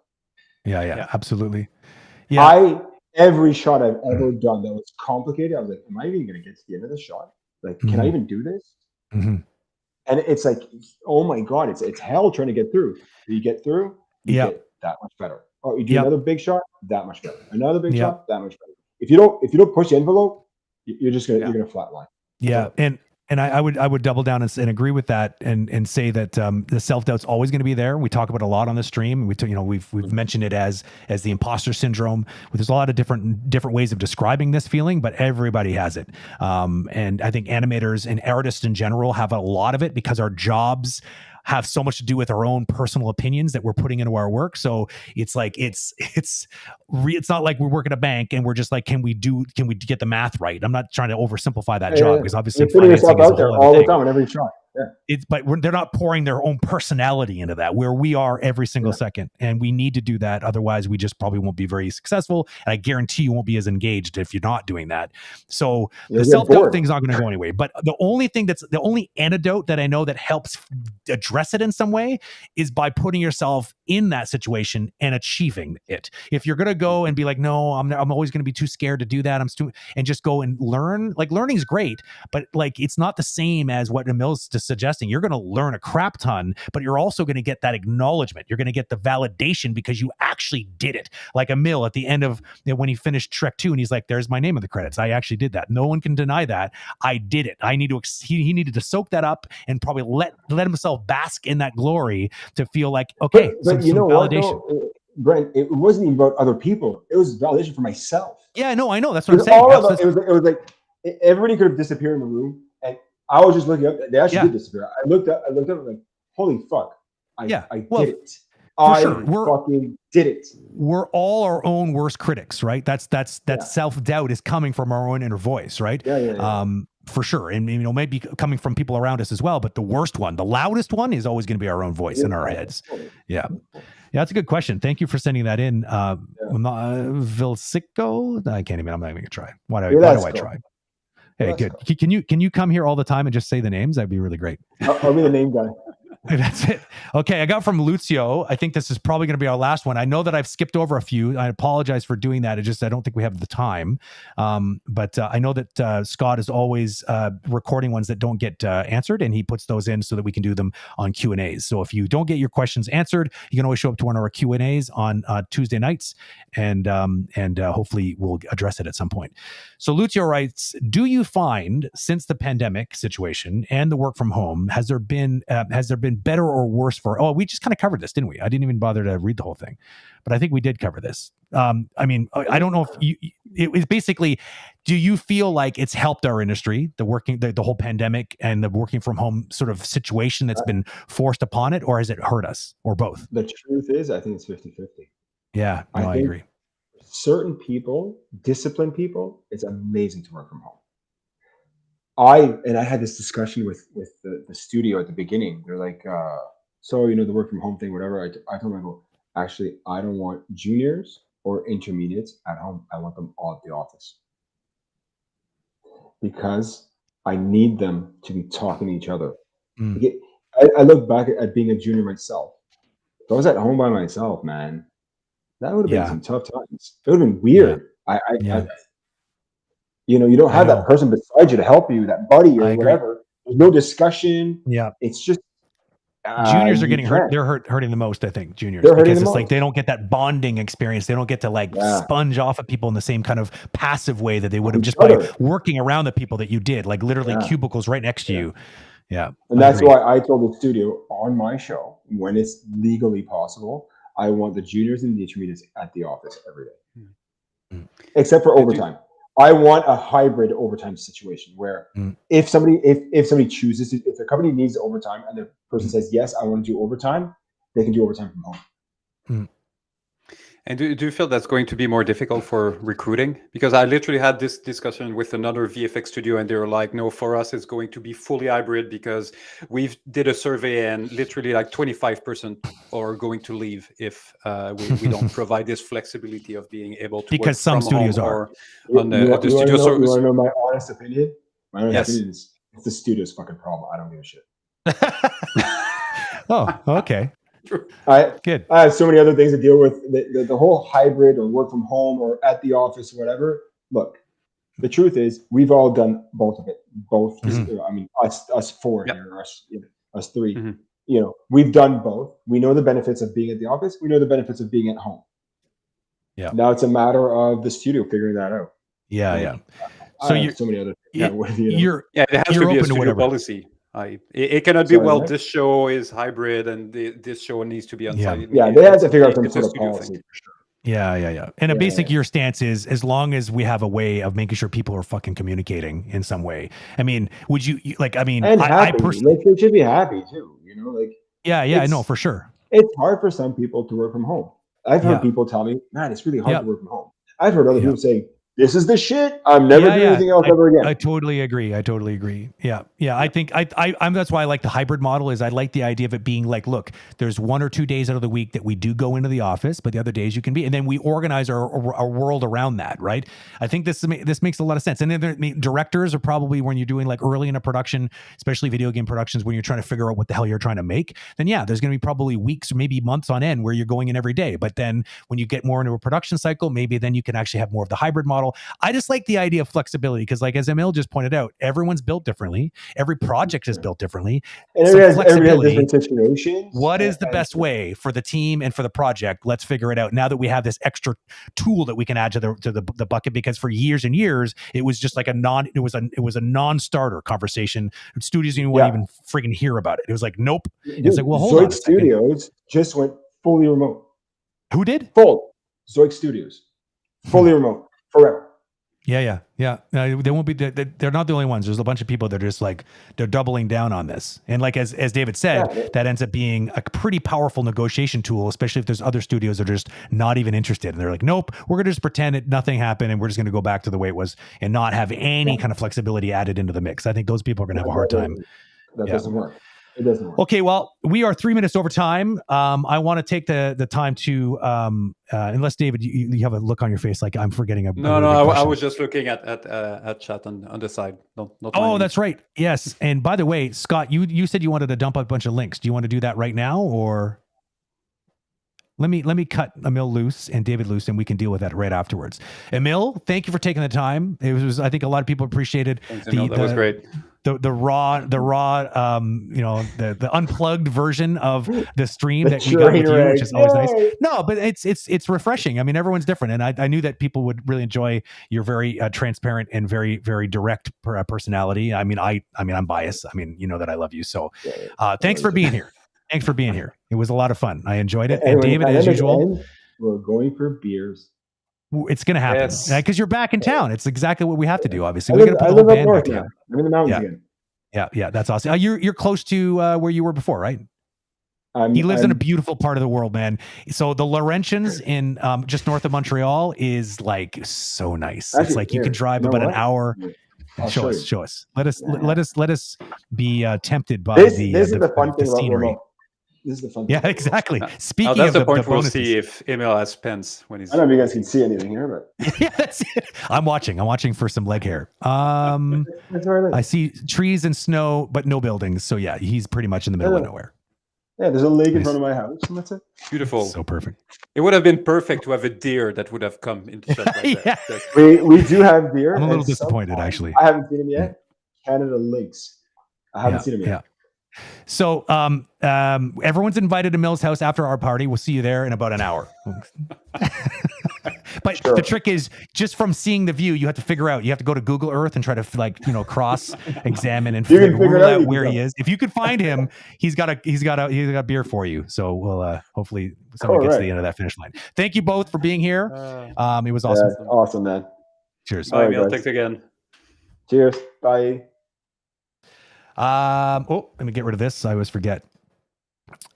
Yeah, absolutely. Yeah. Every shot I've ever done that was complicated, I was like, am I even going to get to the end of the shot? Like, can I even do this? Mm-hmm. And it's like, oh my God, it's hell trying to get through. You get through, you get that much better. Oh, you do another big shot, that much better. Another big shot, that much better. If you don't push the envelope, you're just gonna you're gonna flatline. Yeah, and I would double down and agree with that, and say that the self-doubt's always going to be there. We talk about it a lot on the stream. We've mentioned it as the imposter syndrome. There's a lot of different ways of describing this feeling, but everybody has it. And I think animators and artists in general have a lot of it because our jobs have so much to do with our own personal opinions that we're putting into our work. So it's like it's not like we work at a bank and we're just like, can we get the math right? I'm not trying to oversimplify that job because obviously you're putting yourself out there all the time whenever you try. Yeah. But they're not pouring their own personality into that, where we are every single second, and we need to do that. Otherwise, we just probably won't be very successful. And I guarantee you won't be as engaged if you're not doing that. So the self-doubt thing's not going to go anyway. But the only antidote that I know that helps address it in some way is by putting yourself in that situation and achieving it. If you're going to go and be like, no, I'm always going to be too scared to do that. And just go and learn. Like, learning is great, but like, it's not the same as what Emile's just suggesting. You're going to learn a crap ton, but you're also going to get that acknowledgement. You're going to get the validation because you actually did it. Like Emile at the end of when he finished Shrek 2, and he's like, there's my name in the credits. I actually did that. No one can deny that. I did it. He needed to soak that up and probably let himself bask in that glory to feel like, okay, but you know validation. What, though? Brent, it wasn't even about other people. It was validation for myself. Yeah, no, I know. That's what I'm saying. It was like everybody could have disappeared in the room, and I was just looking up. They actually did disappear. I looked up and like, holy fuck! I did it. I fucking did it. We're all our own worst critics, right? That's self-doubt is coming from our own inner voice, right? Yeah. For sure. And maybe coming from people around us as well, but the worst one, the loudest one, is always going to be our own voice in our heads. Yeah, that's a good question. Thank you for sending that in. Vilsico, I'm not even gonna try. Why do I try? Hey, good. Can you come here all the time and just say the names? That'd be really great. I'll be the name guy. That's it. Okay, I got from Lucio. I think this is probably going to be our last one. I know that I've skipped over a few. I apologize for doing that. I don't think we have the time. But I know that Scott is always recording ones that don't get answered, and he puts those in so that we can do them on Q&As. So if you don't get your questions answered, you can always show up to one of our Q&As on Tuesday nights, and hopefully we'll address it at some point. So Lucio writes, do you find, since the pandemic situation and the work from home, has there been better or worse we just kind of covered this, didn't we? I didn't even bother to read the whole thing, but I think we did cover this. I don't know if it was basically, do you feel like it's helped our industry, the whole pandemic and the working from home sort of situation that's been forced upon it, or has it hurt us, or both? The truth is, I think it's 50-50. Yeah, I agree. Certain people, disciplined people, it's amazing to work from home. I had this discussion with the studio at the beginning. They're like, so the work from home thing, whatever. I told them, I go, actually, I don't want juniors or intermediates at home. I want them all at the office because I need them to be talking to each other. I look back at being a junior myself. If I was at home by myself, man, that would have been some tough times. It would have been weird. You don't have that person beside you to help you, that buddy or whatever. There's no discussion. Yeah. It's just juniors are getting hurt. They're hurting the most, I think, juniors. Because it's like they don't get that bonding experience. They don't get to sponge off of people in the same kind of passive way that they would have just by working around the people that you did, like literally cubicles right next to you. Yeah. And that's why I told the studio on my show, when it's legally possible, I want the juniors and the intermediates at the office every day. Except for overtime. I want a hybrid overtime situation where if somebody chooses to, if the company needs overtime and the person says, yes, I want to do overtime, they can do overtime from home. And do you feel that's going to be more difficult for recruiting? Because I literally had this discussion with another VFX studio, and they were like, no, for us, it's going to be fully hybrid because we've did a survey and literally like 25% are going to leave if we don't provide this flexibility of being able to because work some from studios home are. On the studio service. You want to know my honest opinion? My honest opinion is it's the studio's fucking problem. I don't give a shit. Oh, okay. Good. I have so many other things to deal with. The whole hybrid or work from home or at the office or whatever. Look, the truth is we've all done both of it. Both. I mean, us four here, us three. We've done both. We know the benefits of being at the office. We know the benefits of being at home. Yeah. Now it's a matter of the studio figuring that out. Yeah. I have so many other things. It has to be a studio policy. It cannot be, this show is hybrid and this show needs to be on site. Yeah, they have to figure out some sort of policy for sure. Yeah. And a basic your stance is, as long as we have a way of making sure people are fucking communicating in some way. I mean, would you like? I mean, and I personally, they should be happy too. I know for sure. It's hard for some people to work from home. I've heard people tell me, "Man, it's really hard to work from home." I've heard other people say, "This is the shit. I'm never doing anything else ever again." I totally agree. Yeah. I think I'm that's why I like the hybrid model. Is I like the idea of it being like, look, there's 1 or 2 days out of the week that we do go into the office, but the other days you can be, and then we organize our world around that, right? I think this makes a lot of sense. And then directors are probably, when you're doing like early in a production, especially video game productions, when you're trying to figure out what the hell you're trying to make, then there's going to be probably weeks or maybe months on end where you're going in every day. But then when you get more into a production cycle, maybe then you can actually have more of the hybrid model. I just like the idea of flexibility because, like as Emile just pointed out, everyone's built differently. Every project is built differently. And every has different situations. What is the best way for the team and for the project? Let's figure it out. Now that we have this extra tool that we can add to the bucket, because for years and years it was just like a non-starter conversation. Studios didn't want to even friggin' hear about it. It was like, nope. It's like, well, hold on. Studios just went fully remote. Who did? Full. Zoic Studios. Fully remote. Forever. Yeah. They won't be. They're not the only ones. There's a bunch of people that are just like, they're doubling down on this. And like as David said, that ends up being a pretty powerful negotiation tool, especially if there's other studios that are just not even interested. And they're like, nope, we're gonna just pretend that nothing happened, and we're just gonna go back to the way it was and not have any kind of flexibility added into the mix. I think those people are gonna have a hard time. That doesn't work. It doesn't work. Okay, well, we are 3 minutes over time. I want to take the time to, unless David, you have a look on your face like I'm forgetting. I was just looking at chat on the side. Oh, that's right. Yes. And by the way, Scott, you said you wanted to dump a bunch of links. Do you want to do that right now, or let me cut Emile loose and David loose, and we can deal with that right afterwards. Emile, thank you for taking the time. It was I think a lot of people appreciated. Thanks, Emile. That was great. The raw, the unplugged version of the stream that we got with you, which is always nice. No, but it's refreshing. I mean, everyone's different, and I knew that people would really enjoy your very transparent and very, very direct personality. I mean, I'm biased. I mean, you know that I love you. So, thanks for being here. Thanks for being here. It was a lot of fun. I enjoyed it. And David, as usual, we're going for beers. It's going to happen because you're back in town. It's exactly what we have to do. Obviously, we're going to put the whole band back together. I'm in the mountains again. Yeah, that's awesome. You're close to where you were before, right? He lives in a beautiful part of the world, man. So the Laurentians in just north of Montreal is like so nice. Actually, it's like you can drive about an hour. Show us. Let us be tempted by the scenery. This is the fun. Yeah, exactly. Speaking that's of the point, we'll see if Emile has pens when he's. I don't know if you guys can see anything here, but yeah, that's it. I'm watching for some leg hair. I see trees and snow, but no buildings. So yeah, he's pretty much in the middle of nowhere. Yeah, there's a lake in front of my house, and that's it. Beautiful. So perfect. It would have been perfect to have a deer that would have come into Shrek like that. We do have deer. I'm a little disappointed, actually. I haven't seen them yet. Canada lynx. I haven't seen them yet. Yeah. So everyone's invited to Emile's house after our party. We'll see you there in about an hour. But the trick is, just from seeing the view, you have to figure out. You have to go to Google Earth and try to cross-examine and figure out where he is. If you could find him, he's got a beer for you. So we'll hopefully someone gets to the end of that finish line. Thank you both for being here. It was awesome. Yeah, awesome, man. Cheers. Bye, Emile. Thanks again. Cheers. Bye. Let me get rid of this. I always forget.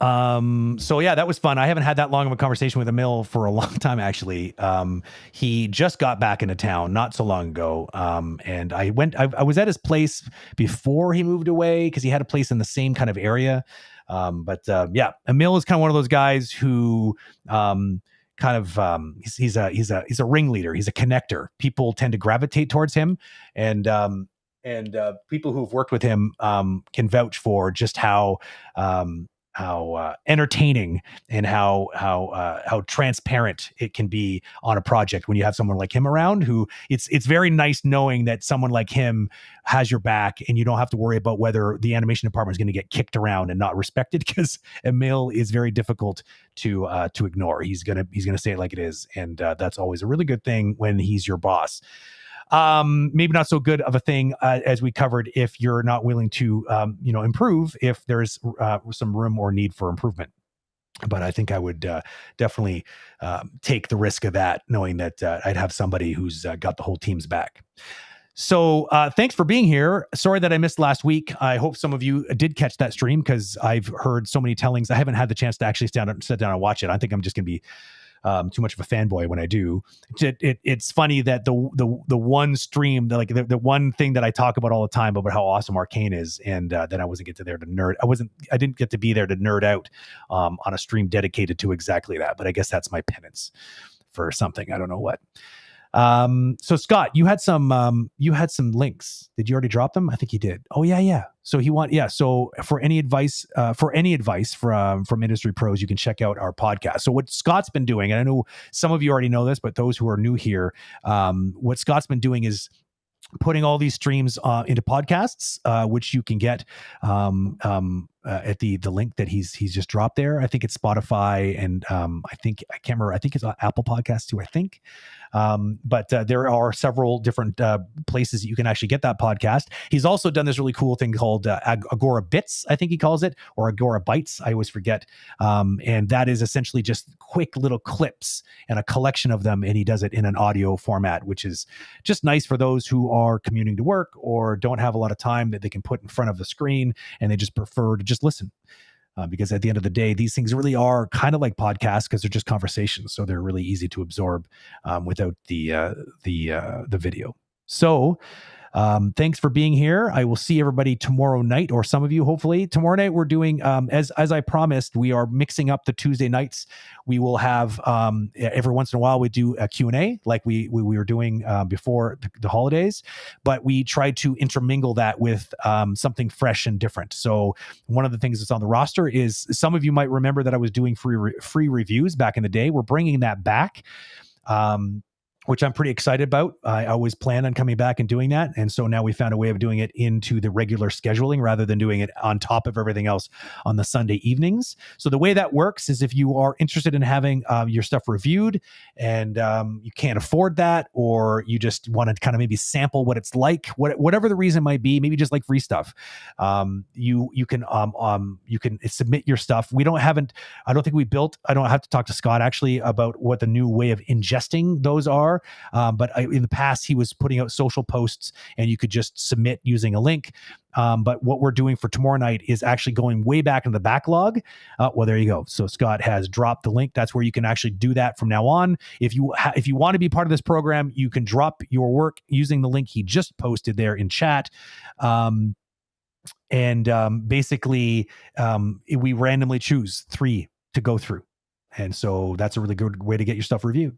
So yeah, that was fun. I haven't had that long of a conversation with Emile for a long time, actually. He just got back into town not so long ago. And I was at his place before he moved away because he had a place in the same kind of area. Yeah, Emile is kind of one of those guys who, he's a ringleader. He's a connector. People tend to gravitate towards him, and people who've worked with him can vouch for just how entertaining and how transparent it can be on a project when you have someone like him around. Who it's very nice knowing that someone like him has your back, and you don't have to worry about whether the animation department is going to get kicked around and not respected, because Emile is very difficult to ignore. He's gonna say it like it is, and that's always a really good thing when he's your boss. maybe not so good of a thing as we covered if you're not willing to, improve if there's some room or need for improvement. But I think I would definitely take the risk of that, knowing that I'd have somebody who's got the whole team's back. So thanks for being here. Sorry that I missed last week. I hope some of you did catch that stream because I've heard so many tellings. I haven't had the chance to actually sit down and watch it. I think I'm just going to be too much of a fanboy when I do. It's funny that the one stream, the one thing that I talk about all the time about how awesome Arcane is, and then I wasn't get to there to nerd. I didn't get to be there to nerd out on a stream dedicated to exactly that. But I guess that's my penance for something. I don't know what. So Scott, you had some links. Did you already drop them? I think you did. Oh yeah. So so for any advice from industry pros, you can check out our podcast. So what Scott's been doing, and I know some of you already know this, but those who are new here, what Scott's been doing is putting all these streams into podcasts, which you can get at the link that he's just dropped there. I think it's Spotify, and I can't remember. I think it's Apple Podcasts too. I think, but there are several different places that you can actually get that podcast. He's also done this really cool thing called Agora Bits, I think he calls it, or Agora Bytes. I always forget, and that is essentially just quick little clips and a collection of them, and he does it in an audio format, which is just nice for those who are commuting to work or don't have a lot of time that they can put in front of the screen, and they just prefer to just listen. Because at the end of the day, these things really are kind of like podcasts because they're just conversations, so they're really easy to absorb without the video. So thanks for being here. I will see everybody tomorrow night, or some of you hopefully. Tomorrow night we're doing, as I promised, we are mixing up the Tuesday nights. We will have every once in a while we do a Q&A like we were doing before the holidays, but we try to intermingle that with something fresh and different. So one of the things that's on the roster is, some of you might remember that I was doing free reviews back in the day. We're bringing that back. Which I'm pretty excited about. I always plan on coming back and doing that. And so now we found a way of doing it into the regular scheduling rather than doing it on top of everything else on the Sunday evenings. So the way that works is, if you are interested in having your stuff reviewed and you can't afford that, or you just want to kind of maybe sample what it's like, whatever the reason might be, maybe just like free stuff, you can submit your stuff. I don't have to talk to Scott actually about what the new way of ingesting those are. But in the past, he was putting out social posts and you could just submit using a link. But what we're doing for tomorrow night is actually going way back in the backlog. Well, there you go. So Scott has dropped the link. That's where you can actually do that from now on. If you want to be part of this program, you can drop your work using the link he just posted there in chat. Basically, we randomly choose 3 to go through. And so that's a really good way to get your stuff reviewed.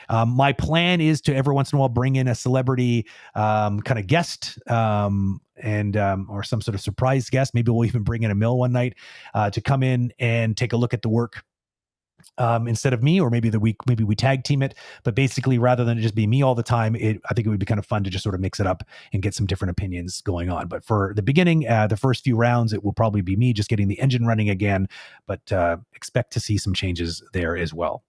My plan is to every once in a while bring in a celebrity kind of guest or some sort of surprise guest. Maybe we'll even bring in Emile one night to come in and take a look at the work instead of me, or maybe we tag team it. But basically, rather than it just be me all the time, I think it would be kind of fun to just sort of mix it up and get some different opinions going on. But for the beginning, the first few rounds, it will probably be me just getting the engine running again, but expect to see some changes there as well.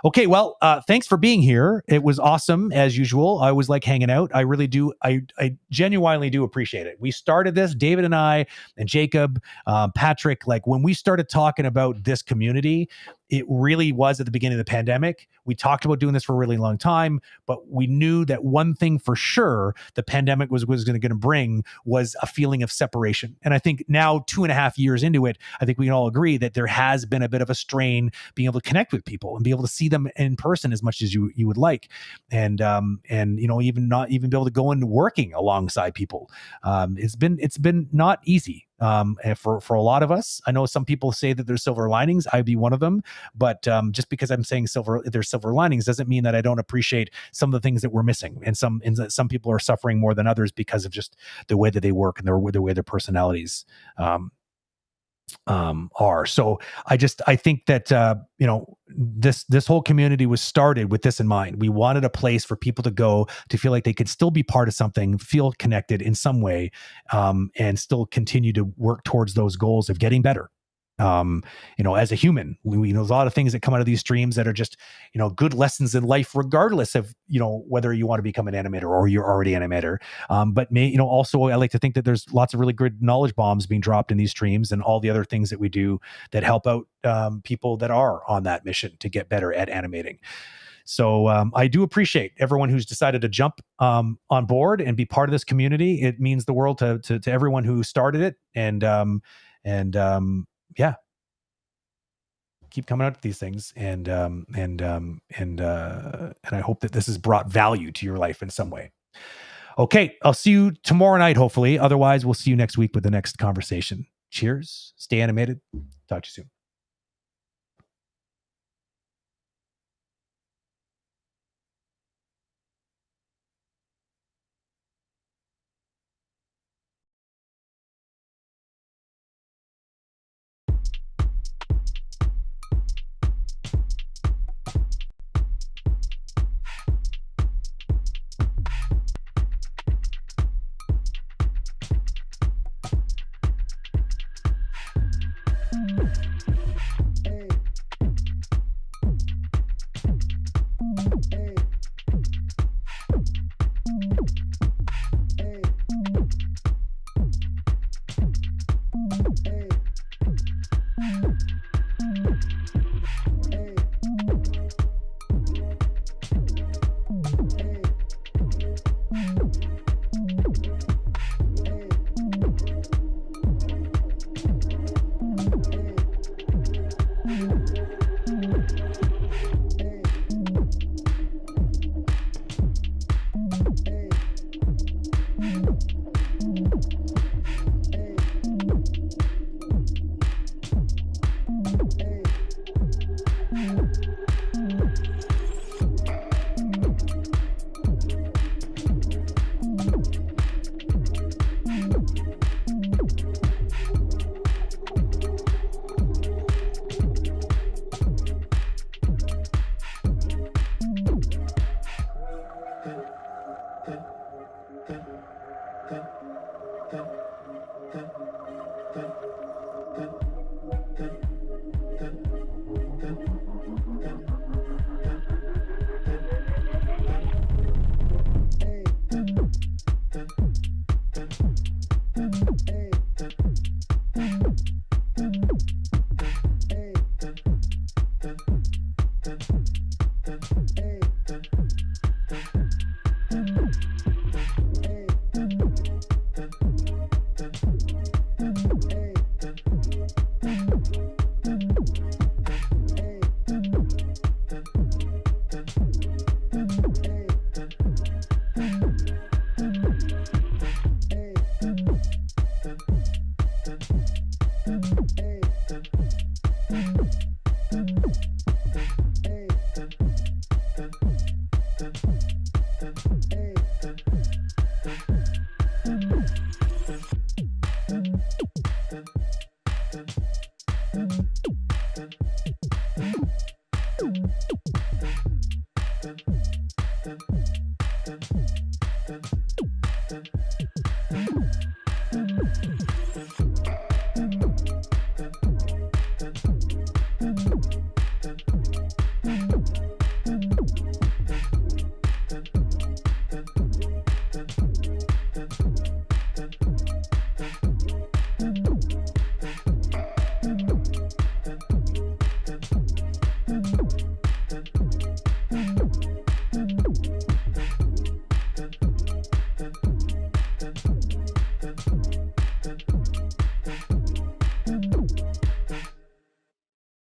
Okay, well, thanks for being here. It was awesome, as usual. I always like hanging out. I really do. I genuinely do appreciate it. We started this, David and I, and Jacob, Patrick, like when we started talking about this community, it really was at the beginning of the pandemic. We talked about doing this for a really long time, but we knew that one thing for sure the pandemic was going to bring was a feeling of separation. And I think now, 2.5 years into it, I think we can all agree that there has been a bit of a strain being able to connect with people and be able to see them in person as much as you would like. And even not even be able to go into working alongside people. It's been not easy. For a lot of us. I know some people say that there's silver linings. I'd be one of them. But just because I'm saying there's silver linings doesn't mean that I don't appreciate some of the things that we're missing. And some people are suffering more than others because of just the way that they work and the way their personalities are. So I think that this whole community was started with this in mind. We wanted a place for people to go to feel like they could still be part of something, feel connected in some way, and still continue to work towards those goals of getting better. as a human, there's a lot of things that come out of these streams that are just, good lessons in life, regardless of, whether you want to become an animator or you're already an animator. But also I like to think that there's lots of really good knowledge bombs being dropped in these streams and all the other things that we do that help out people that are on that mission to get better at animating. So I do appreciate everyone who's decided to jump on board and be part of this community. It means the world to everyone who started it, and yeah, keep coming out with these things, and I hope that this has brought value to your life in some way. Okay, I'll see you tomorrow night, hopefully. Otherwise, we'll see you next week with the next conversation. Cheers. Stay animated. Talk to you soon.